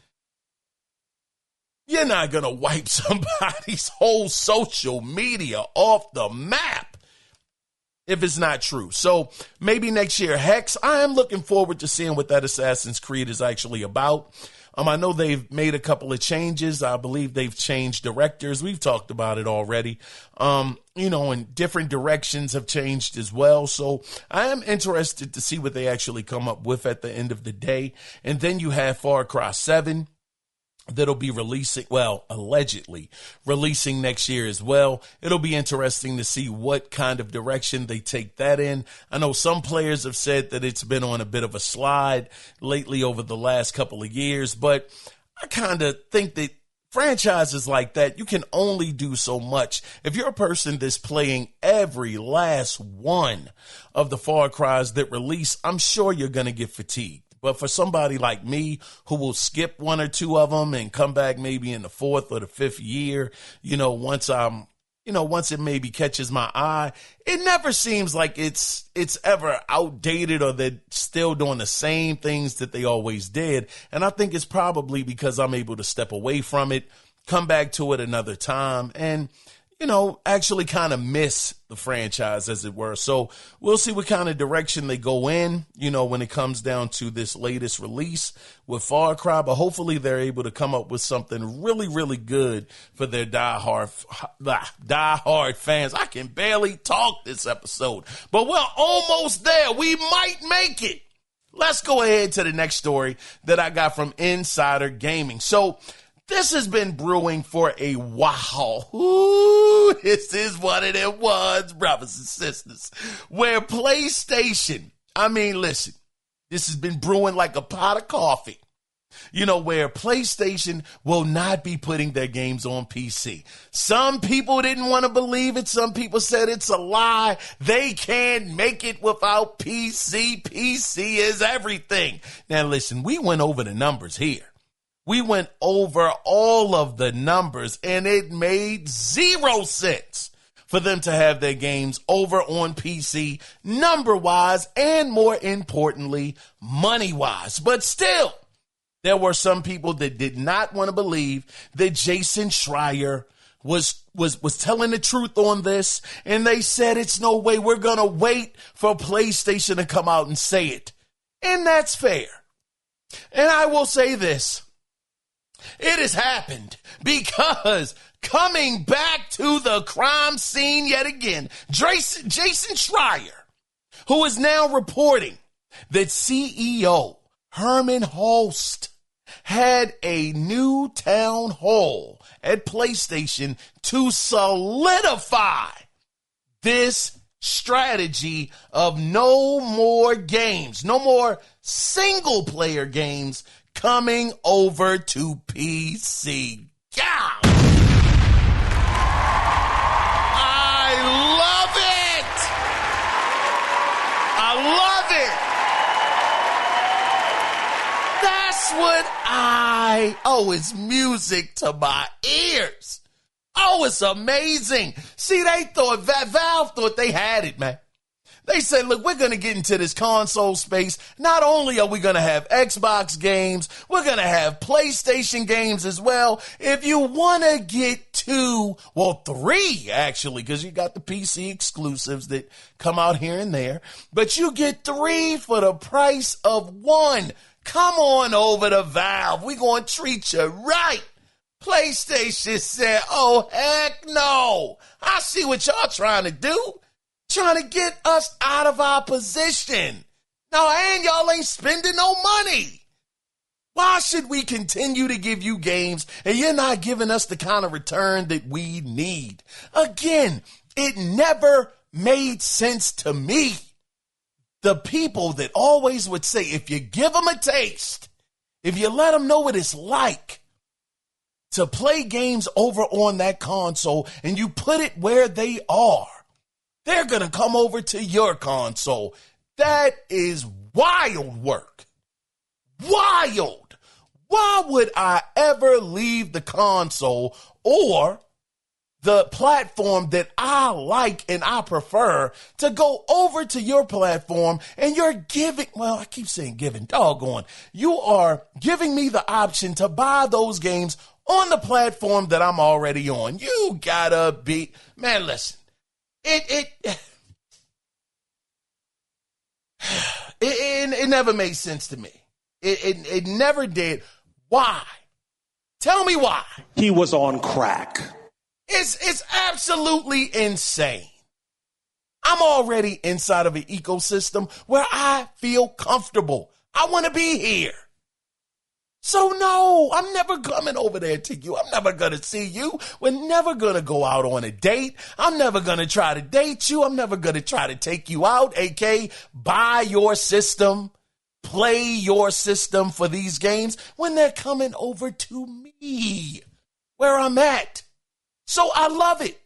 you're not going to wipe somebody's whole social media off the map if it's not true. So maybe next year, Hex, I am looking forward to seeing what that Assassin's Creed is actually about. I know they've made a couple of changes. I believe they've changed directors. We've talked about it already. And different directions have changed as well. So I am interested to see what they actually come up with at the end of the day. And then you have Far Cry 7. That'll be allegedly releasing next year as well. It'll be interesting to see what kind of direction they take that in. I know some players have said that it's been on a bit of a slide lately over the last couple of years, but I kind of think that franchises like that, you can only do so much. If you're a person that's playing every last one of the Far Cries that release, I'm sure you're going to get fatigued. But for somebody like me who will skip one or two of them and come back maybe in the fourth or the fifth year, once it maybe catches my eye, it never seems like it's ever outdated or they're still doing the same things that they always did. And I think it's probably because I'm able to step away from it, come back to it another time, and actually kind of miss the franchise, as it were. So we'll see what kind of direction they go in, when it comes down to this latest release with Far Cry. But hopefully they're able to come up with something really, really good for their diehard fans. I can barely talk this episode, but we're almost there. We might make it. Let's go ahead to the next story that I got from Insider Gaming. So this has been brewing for a while. Ooh, this is one of them ones, brothers and sisters, where PlayStation, listen, this has been brewing like a pot of coffee, where PlayStation will not be putting their games on PC. Some people didn't want to believe it. Some people said it's a lie. They can't make it without PC. PC is everything. Now, listen, we went over the numbers here. We went over all of the numbers, and it made 0 sense for them to have their games over on PC, number-wise, and more importantly, money-wise. But still, there were some people that did not want to believe that Jason Schreier was telling the truth on this, and they said, it's no way, we're going to wait for PlayStation to come out and say it. And that's fair. And I will say this. It has happened because coming back to the crime scene yet again, Jason Schreier, who is now reporting that CEO Herman Hulst had a new town hall at PlayStation to solidify this strategy of no more games, no more single player games coming over to PC. God! I love it! I love it! That's what it's music to my ears. Oh, it's amazing. See, Valve thought they had it, man. They said, look, we're going to get into this console space. Not only are we going to have Xbox games, we're going to have PlayStation games as well. If you want to get 3, actually, because you got the PC exclusives that come out here and there, but you get 3 for the price of 1. Come on over to Valve. We're going to treat you right. PlayStation said, oh, heck no. I see what y'all trying to do. Trying to get us out of our position. No, and y'all ain't spending no money. Why should we continue to give you games and you're not giving us the kind of return that we need? Again, it never made sense to me. The people that always would say, if you give them a taste, if you let them know what it's like to play games over on that console and you put it where they are, they're going to come over to your console. That is wild work. Wild. Why would I ever leave the console or the platform that I like and I prefer to go over to your platform and you're giving, I keep saying giving, doggone. You are giving me the option to buy those games on the platform that I'm already on. You gotta be, man, listen. It never made sense to me. It never did. Why? Tell me why. He was on crack. It's absolutely insane. I'm already inside of an ecosystem where I feel comfortable. I want to be here. So no, I'm never coming over there to you. I'm never going to see you. We're never going to go out on a date. I'm never going to try to date you. I'm never going to try to take you out, aka buy your system, play your system for these games when they're coming over to me, where I'm at. So I love it.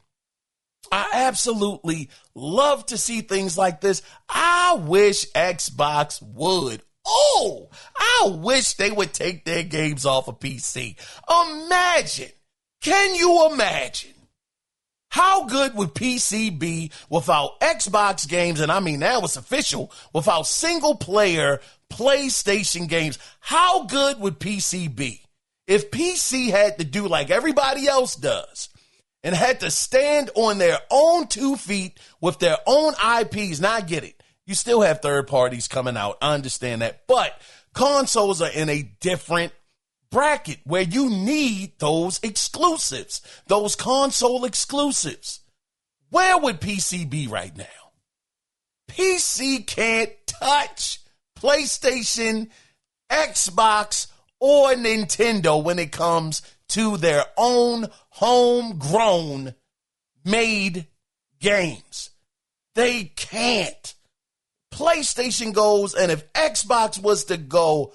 I absolutely love to see things like this. I wish Xbox would. Oh, I wish they would take their games off of PC. Imagine. Can you imagine? How good would PC be without Xbox games? And I mean, now it's official, without single player PlayStation games. How good would PC be if PC had to do like everybody else does and had to stand on their own 2 feet with their own IPs? Now I get it. You still have third parties coming out. I understand that. But consoles are in a different bracket where you need those exclusives, those console exclusives. Where would PC be right now? PC can't touch PlayStation, Xbox, or Nintendo when it comes to their own homegrown made games. They can't. PlayStation goes, and if Xbox was to go,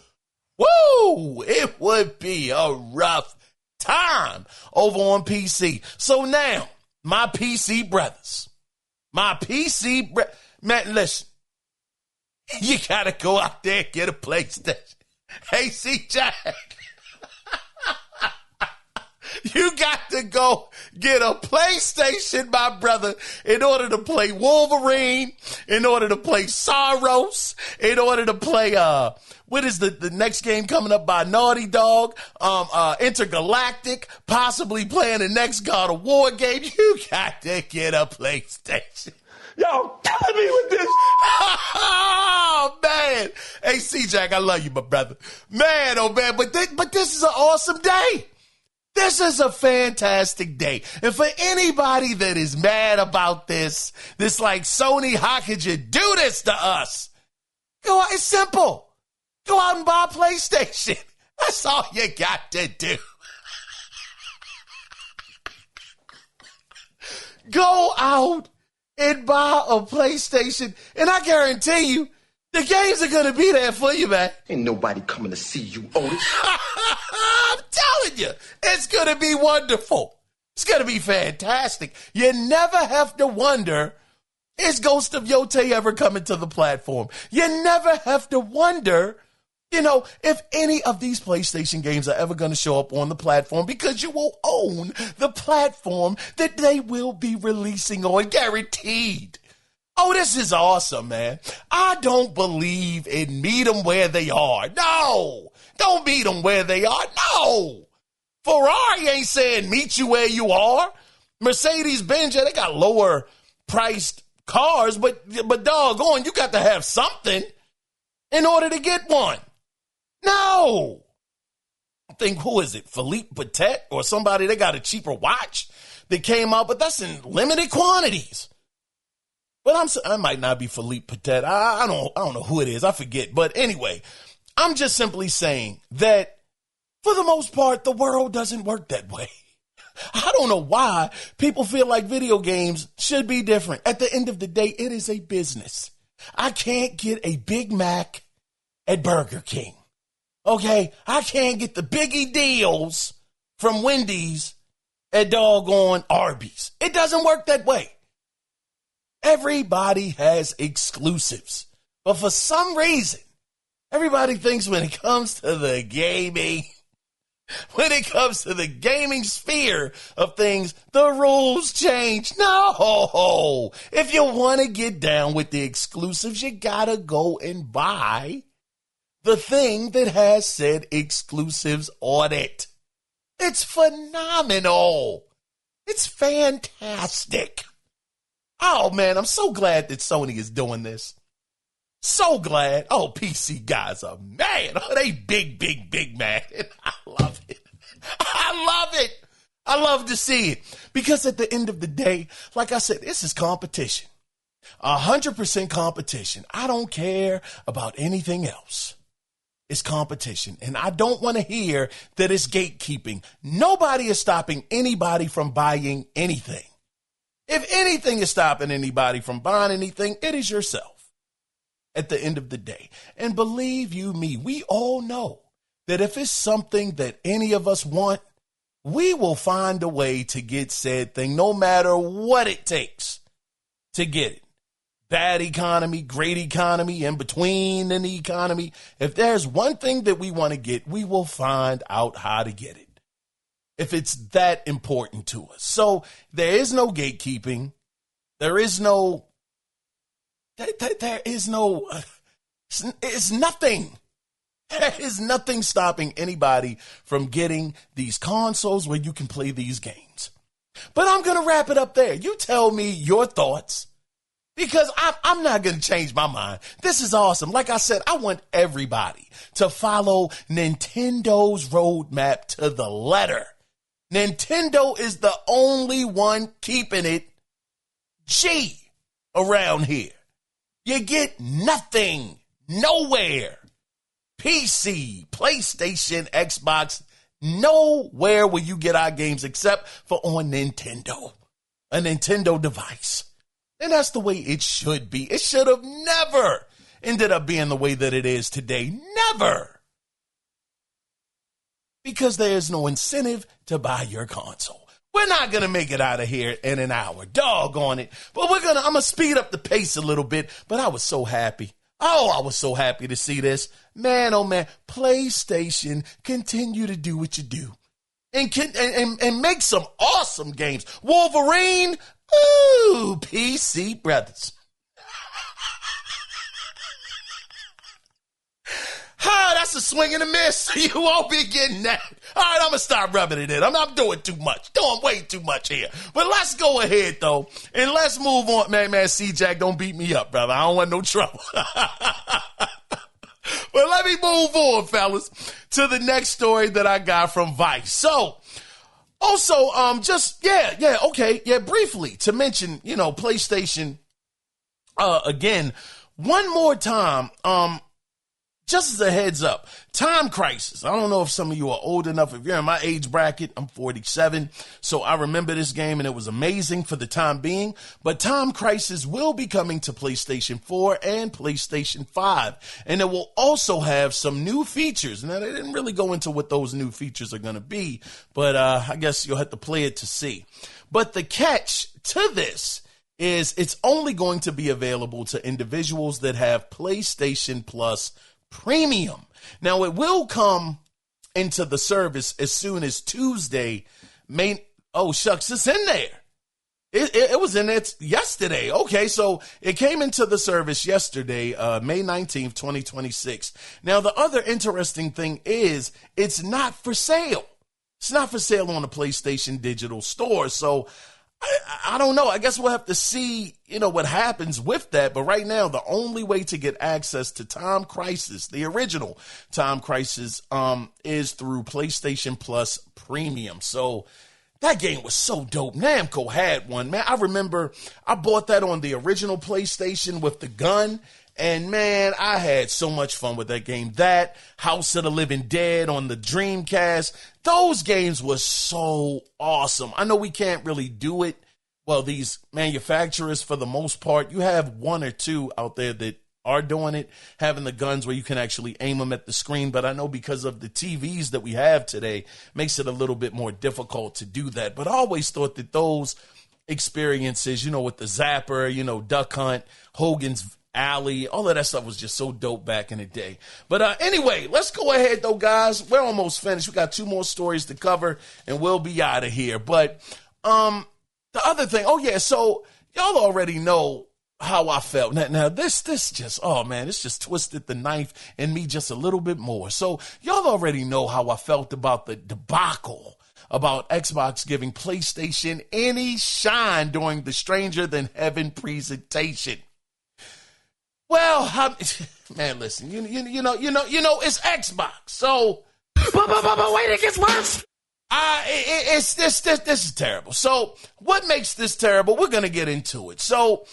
woo, it would be a rough time over on PC. So now, my PC brothers, man, listen, you got to go out there and get a PlayStation. Hey, C-Jack. You got to go get a PlayStation, my brother, in order to play Wolverine, in order to play Soros, in order to play, what is the next game coming up by Naughty Dog? Intergalactic, possibly playing the next God of War game. You got to get a PlayStation. Y'all killing me with this. Oh, man. Hey, C-Jack, I love you, my brother. Man, oh, man, but this is an awesome day. This is a fantastic day. And for anybody that is mad about this like, Sony, how could you do this to us? Go out, it's simple. Go out and buy a PlayStation. That's all you got to do. Go out and buy a PlayStation, and I guarantee you, the games are going to be there for you, man. Ain't nobody coming to see you, Otis. I'm telling you, it's going to be wonderful. It's going to be fantastic. You never have to wonder, is Ghost of Yotei ever coming to the platform? You never have to wonder, if any of these PlayStation games are ever going to show up on the platform, because you will own the platform that they will be releasing on, guaranteed. Oh, this is awesome, man. I don't believe in meet them where they are. No, don't meet them where they are. No. Ferrari ain't saying meet you where you are. Mercedes-Benz, they got lower priced cars, but doggone, you got to have something in order to get one. No. I think, who is it? Philippe Patek or somebody, they got a cheaper watch that came out, but that's in limited quantities. But I might not be Philippe Patek. I don't know who it is. I forget. But anyway, I'm just simply saying that for the most part, the world doesn't work that way. I don't know why people feel like video games should be different. At the end of the day, it is a business. I can't get a Big Mac at Burger King. Okay? I can't get the biggie deals from Wendy's at doggone Arby's. It doesn't work that way. Everybody has exclusives. But for some reason, everybody thinks when it comes to the gaming, when it comes to the gaming sphere of things, the rules change. No. If you want to get down with the exclusives, you got to go and buy the thing that has said exclusives on it. It's phenomenal. It's fantastic. Oh, man, I'm so glad that Sony is doing this. So glad. Oh, PC guys are mad. Oh, they big mad. I love it. I love it. I love to see it. Because at the end of the day, like I said, this is competition. 100% competition. I don't care about anything else. It's competition. And I don't want to hear that it's gatekeeping. Nobody is stopping anybody from buying anything. If anything is stopping anybody from buying anything, it is yourself at the end of the day. And believe you me, we all know that if it's something that any of us want, we will find a way to get said thing, no matter what it takes to get it. Bad economy, great economy, in between in the economy. If there's one thing that we want to get, we will find out how to get it. If it's that important to us. So there is no gatekeeping. It's nothing. There is nothing stopping anybody from getting these consoles where you can play these games. But I'm going to wrap it up there. You tell me your thoughts, because I'm not going to change my mind. This is awesome. Like I said, I want everybody to follow Nintendo's roadmap to the letter. Nintendo is the only one keeping it G around here. You get nothing, nowhere. PC, PlayStation, Xbox, nowhere will you get our games except for on Nintendo, a Nintendo device. And that's the way it should be. It should have never ended up being the way that it is today. Never. Because there is no incentive to buy your console. We're not going to make it out of here in an hour. Doggone it. But I'm going to speed up the pace a little bit. But I was so happy. Oh, I was so happy to see this. Man, oh man, PlayStation, continue to do what you do. And make some awesome games. Wolverine, ooh, PC brothers. That's a swing and a miss. You won't be getting that. All right, I'm going to stop rubbing it in. I'm doing too much. Doing way too much here. But let's go ahead, though, and let's move on. Man, C-Jack, don't beat me up, brother. I don't want no trouble. But let me move on, fellas, to the next story that I got from Vice. So, also, briefly to mention, PlayStation, again, one more time, just as a heads up, Time Crisis. I don't know if some of you are old enough. If you're in my age bracket, I'm 47. So I remember this game and it was amazing for the time being. But Time Crisis will be coming to PlayStation 4 and PlayStation 5. And it will also have some new features. Now, they didn't really go into what those new features are going to be, but I guess you'll have to play it to see. But the catch to this is it's only going to be available to individuals that have PlayStation Plus Premium. Now, it will come into the service as soon as Tuesday. Oh, shucks, it's in there. It was in it yesterday. Okay, so it came into the service yesterday, May 19th, 2026. Now, the other interesting thing is it's not for sale. It's not for sale on the PlayStation Digital Store. So I don't know. I guess we'll have to see, what happens with that. But right now, the only way to get access to Time Crisis, the original Time Crisis, is through PlayStation Plus Premium. So that game was so dope. Namco had one, man. I remember I bought that on the original PlayStation with the gun. And man, I had so much fun with that game. That, House of the Living Dead on the Dreamcast, those games were so awesome. I know we can't really do it. Well, these manufacturers, for the most part, you have one or two out there that are doing it, having the guns where you can actually aim them at the screen. But I know because of the TVs that we have today, makes it a little bit more difficult to do that. But I always thought that those experiences, with the Zapper, Duck Hunt, Hogan's Alley, all of that stuff was just so dope back in the day. But anyway, let's go ahead though, guys. We're almost finished. We got two more stories to cover and we'll be out of here. But the other thing, so y'all already know how I felt. Now this just, oh man, it's just twisted the knife in me just a little bit more. So y'all already know how I felt about the debacle about Xbox giving PlayStation any shine during the Stranger Than Heaven presentation. Well, man, listen, you know, it's Xbox. So, but wait, it gets worse. It's this is terrible. So, what makes this terrible? We're gonna get into it. So,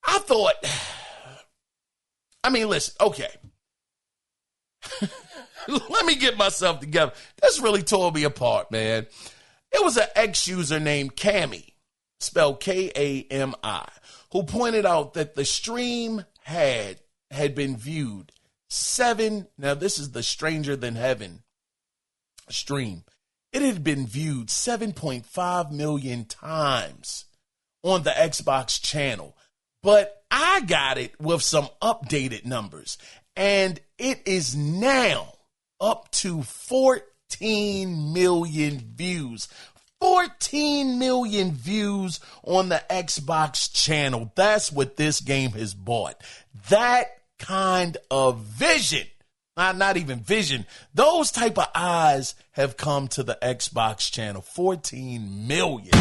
I thought, listen, okay. Let me get myself together. This really tore me apart, man. It was an ex-user named Kami, spelled Kami, who pointed out that the stream had been viewed now this is the Stranger Than Heaven stream. It had been viewed 7.5 million times on the Xbox channel. But I got it with some updated numbers, and it is now up to 14 million views. 14 million views on the Xbox channel. That's what this game has bought. That kind of vision, not even vision, those type of eyes have come to the Xbox channel. 14 million.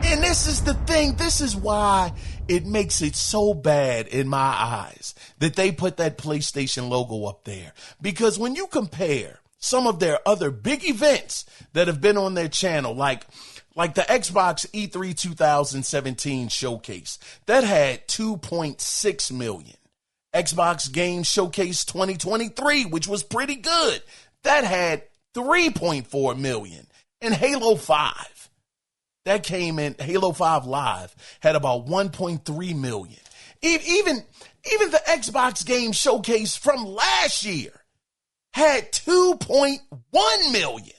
And this is the thing. This is why it makes it so bad in my eyes that they put that PlayStation logo up there. Because when you compare some of their other big events that have been on their channel, like the Xbox E3 2017 showcase, that had 2.6 million. Xbox Game Showcase 2023, which was pretty good, that had 3.4 million. And Halo 5, that came in, Halo 5 Live had about 1.3 million. Even the Xbox Game Showcase from last year had 2.1 million.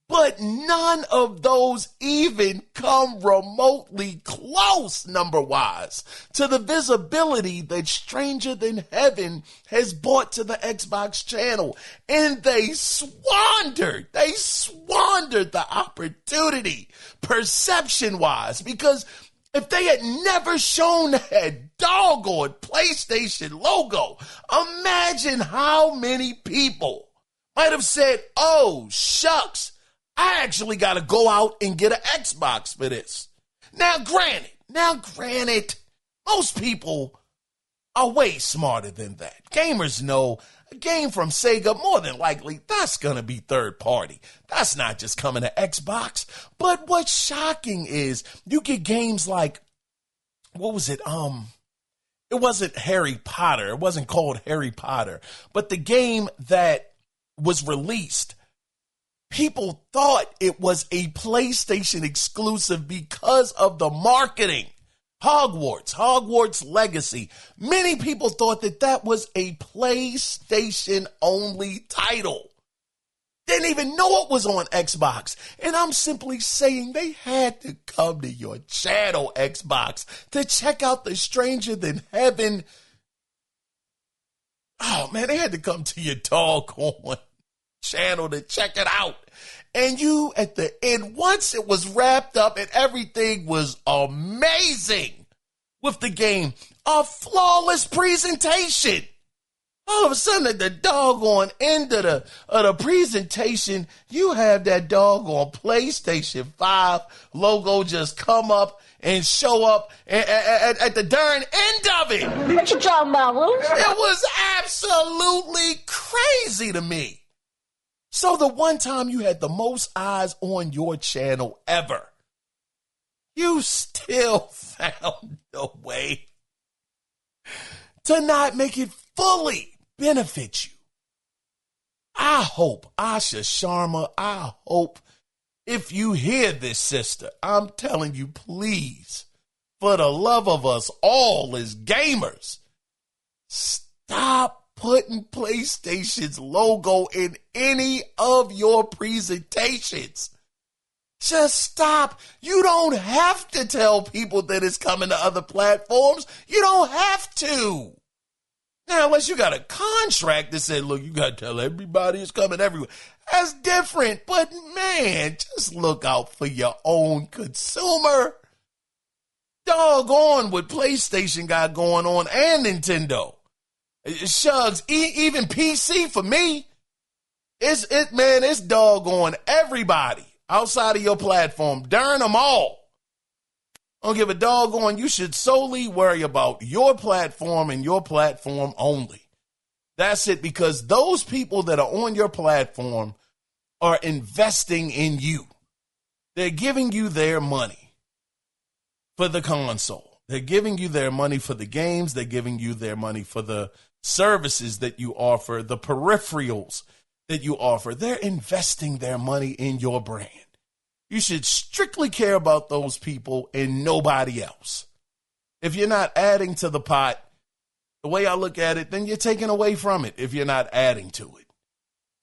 But none of those even come remotely close, number-wise, to the visibility that Stranger Than Heaven has brought to the Xbox channel. And they squandered the opportunity, perception-wise, because if they had never shown that doggone PlayStation logo, imagine how many people might have said, oh, shucks, I actually got to go out and get an Xbox for this. Now, granted, most people are way smarter than that. Gamers know a game from Sega, more than likely, that's going to be third party. That's not just coming to Xbox. But what's shocking is you get games like, what was it? It wasn't Harry Potter. It wasn't called Harry Potter. But the game that was released, people thought it was a PlayStation exclusive because of the marketing. Hogwarts Legacy. Many people thought that that was a PlayStation-only title. Didn't even know it was on Xbox. And I'm simply saying they had to come to your channel, Xbox, to check out the Stranger Than Heaven. Oh, man, they had to come to your doggone channel to check it out. And you, at the end, once it was wrapped up and everything was amazing with the game, a flawless presentation. All of a sudden, at the doggone end of the presentation, you have that doggone PlayStation 5 logo just come up and show up at the darn end of it. What you talking about, Willis? It was absolutely crazy to me. So the one time you had the most eyes on your channel ever, you still found a way to not make it fully benefit you. I hope, Asha Sharma, I hope if you hear this, sister, I'm telling you, please, for the love of us all as gamers, stop putting PlayStation's logo in any of your presentations. Just stop. You don't have to tell people that it's coming to other platforms. You don't have to. Now, unless you got a contract that said, look, you got to tell everybody it's coming everywhere. That's different. But, man, just look out for your own consumer. Doggone what PlayStation got going on and Nintendo. Shugs, even PC for me, it's doggone everybody outside of your platform. Darn them all. Don't give a doggone. You should solely worry about your platform and your platform only. That's it, because those people that are on your platform are investing in you. They're giving you their money for the console. They're giving you their money for the games. They're giving you their money for the services that you offer, the peripherals that you offer. They're investing their money in your brand. You should strictly care about those people and nobody else. If you're not adding to the pot, the way I look at it, then you're taking away from it if you're not adding to it.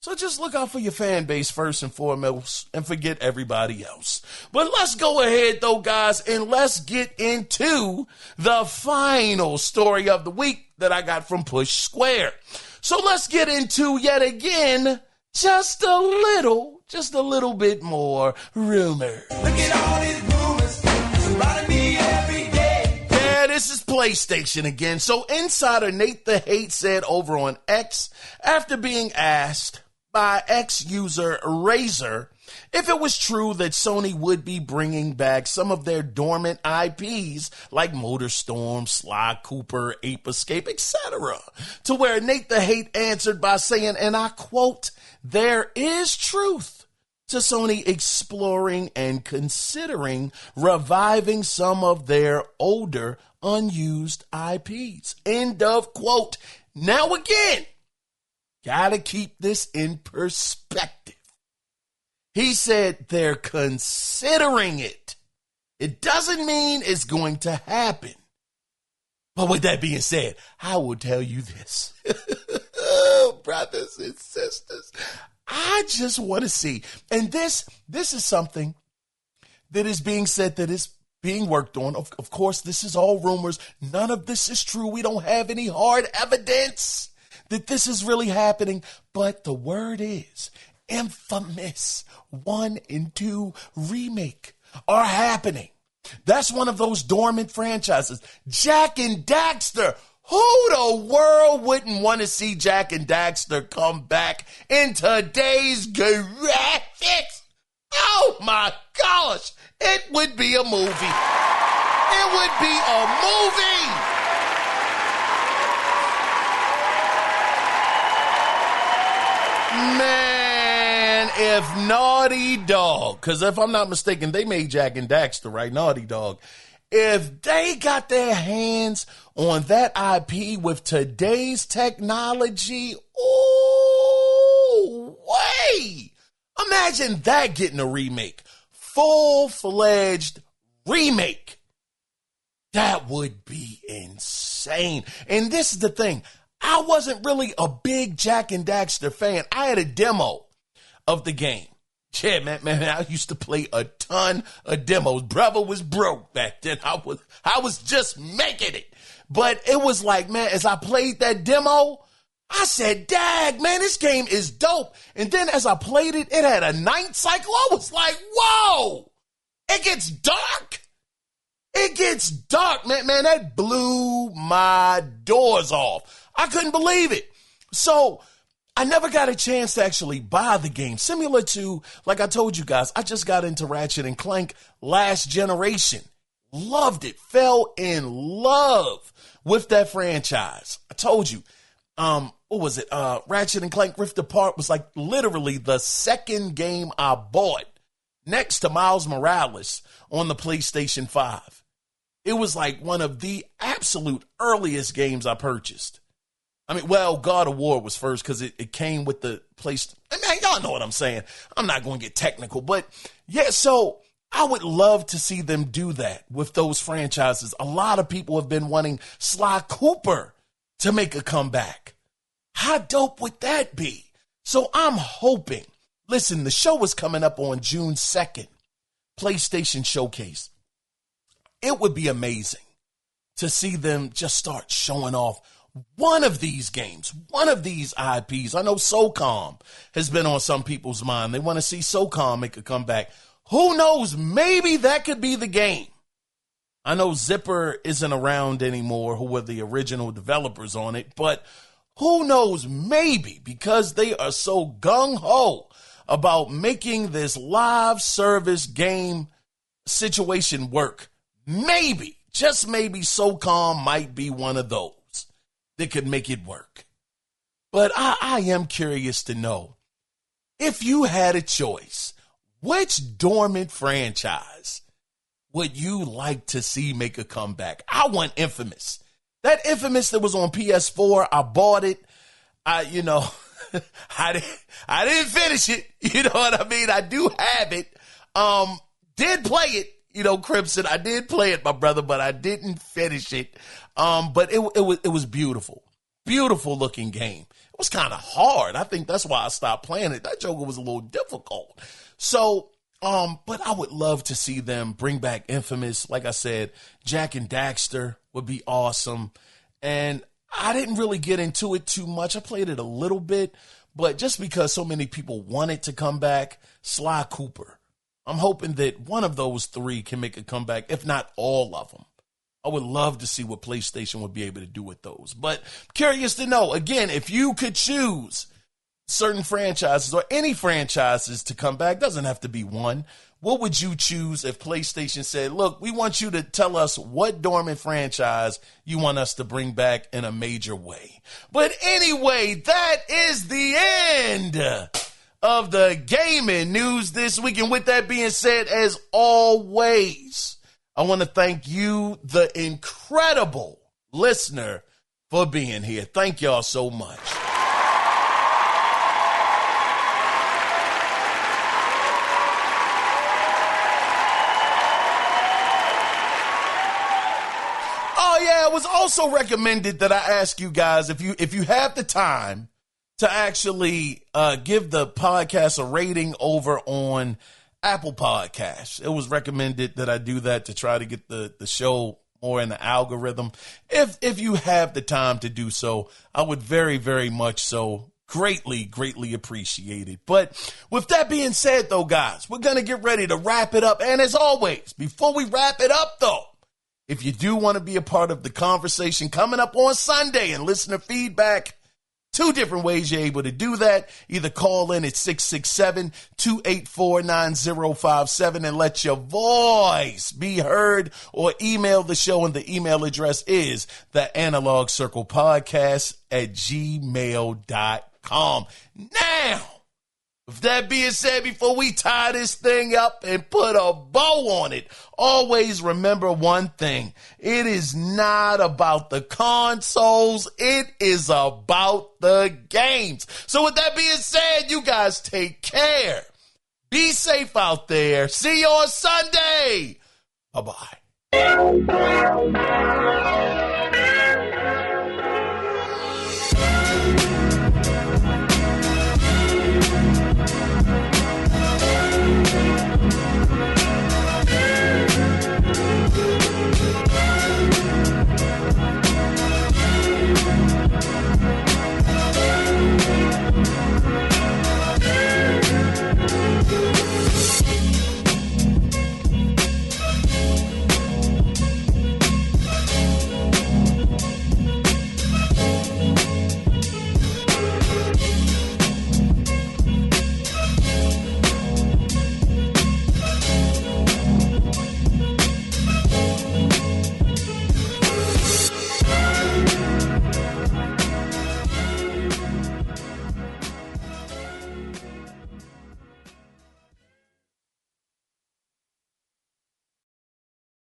So just look out for your fan base first and foremost and forget everybody else. But let's go ahead, though, guys, and let's get into the final story of the week that I got from Push Square. So let's get into, yet again, just a little bit more rumors. Look at all these rumors surrounding me every day. Yeah, this is PlayStation again. So insider Nate the Hate said over on X, after being asked by ex-user Razor if it was true that Sony would be bringing back some of their dormant IPs like MotorStorm, Sly Cooper, Ape Escape, etc., to where Nate the Hate answered by saying, and I quote, "There is truth to Sony exploring and considering reviving some of their older unused IPs." End of quote. Now again, gotta keep this in perspective. He said they're considering it. It doesn't mean it's going to happen. But with that being said, I will tell you this. Brothers and sisters, I just want to see. And this is something that is being said that is being worked on. Of course, this is all rumors. None of this is true. We don't have any hard evidence that this is really happening. But the word is Infamous 1 and 2 remake are happening. That's one of those dormant franchises. Jak and Daxter. Who the world wouldn't want to see Jak and Daxter come back in today's graphics? Oh my gosh, it would be a movie. It would be a movie. Man, if Naughty Dog, because if I'm not mistaken, they made Jak and Daxter, right? Naughty Dog. if they got their hands on that IP with today's technology, ooh, way. Imagine that getting a remake. Full-fledged remake. That would be insane. And this is the thing. I wasn't really a big Jak and Daxter fan. I had a demo of the game. Yeah, man, I used to play a ton of demos. Brother was broke back then. I was just making it. But it was like, man, as I played that demo, I said, dag, man, this game is dope. And then as I played it, it had a night cycle. I was like, whoa, it gets dark. It gets dark, man. Man, that blew my doors off. I couldn't believe it. So I never got a chance to actually buy the game. Similar to, like I told you guys, I just got into Ratchet and Clank last generation. Loved it. Fell in love with that franchise. I told you, what was it? Ratchet and Clank Rift Apart was like literally the second game I bought next to Miles Morales on the PlayStation 5. It was like one of the absolute earliest games I purchased. I mean, well, God of War was first because it came with the PlayStation. Man, y'all know what I'm saying. I'm not going to get technical, but yeah, so I would love to see them do that with those franchises. A lot of people have been wanting Sly Cooper to make a comeback. How dope would that be? So I'm hoping. Listen, the show is coming up on June 2nd, PlayStation Showcase. It would be amazing to see them just start showing off one of these games, one of these IPs. I know SOCOM has been on some people's mind. They want to see SOCOM make a comeback. Who knows? Maybe that could be the game. I know Zipper isn't around anymore, who were the original developers on it, but who knows? Maybe, because they are so gung-ho about making this live service game situation work. Maybe, just maybe, SOCOM might be one of those that could make it work. But I am curious to know, if you had a choice, which dormant franchise would you like to see make a comeback? I want Infamous. That Infamous that was on PS4, I bought it. I didn't finish it. You know what I mean? I do have it. Did play it. Crimson, I did play it, my brother, but I didn't finish it. But it was beautiful. Beautiful looking game. It was kind of hard. I think that's why I stopped playing it. That Joker was a little difficult. So, but I would love to see them bring back Infamous. Like I said, Jak and Daxter would be awesome. And I didn't really get into it too much. I played it a little bit, but just because so many people wanted to come back, Sly Cooper. I'm hoping that one of those three can make a comeback, if not all of them. I would love to see what PlayStation would be able to do with those. But curious to know, again, if you could choose certain franchises or any franchises to come back, doesn't have to be one, what would you choose if PlayStation said, look, we want you to tell us what dormant franchise you want us to bring back in a major way. But anyway, that is the end of the gaming news this week. And with that being said, as always, I want to thank you, the incredible listener, for being here. Thank y'all so much. Oh yeah, it was also recommended that I ask you guys, if you have the time, to actually give the podcast a rating over on Apple Podcasts. It was recommended that I do that to try to get the show more in the algorithm. If you have the time to do so, I would very, very much so greatly appreciate it. But with that being said, though, guys, we're going to get ready to wrap it up. And as always, before we wrap it up, though, if you do want to be a part of the conversation coming up on Sunday and listener feedback, two different ways you're able to do that. Either call in at 667-284-9057 and let your voice be heard, or email the show, and the email address is theanalogcirclepodcast@gmail.com. Now, With that being said, before we tie this thing up and put a bow on it, always remember one thing. It is not about the consoles. It is about the games. So with that being said, you guys take care. Be safe out there. See you on Sunday. Bye-bye.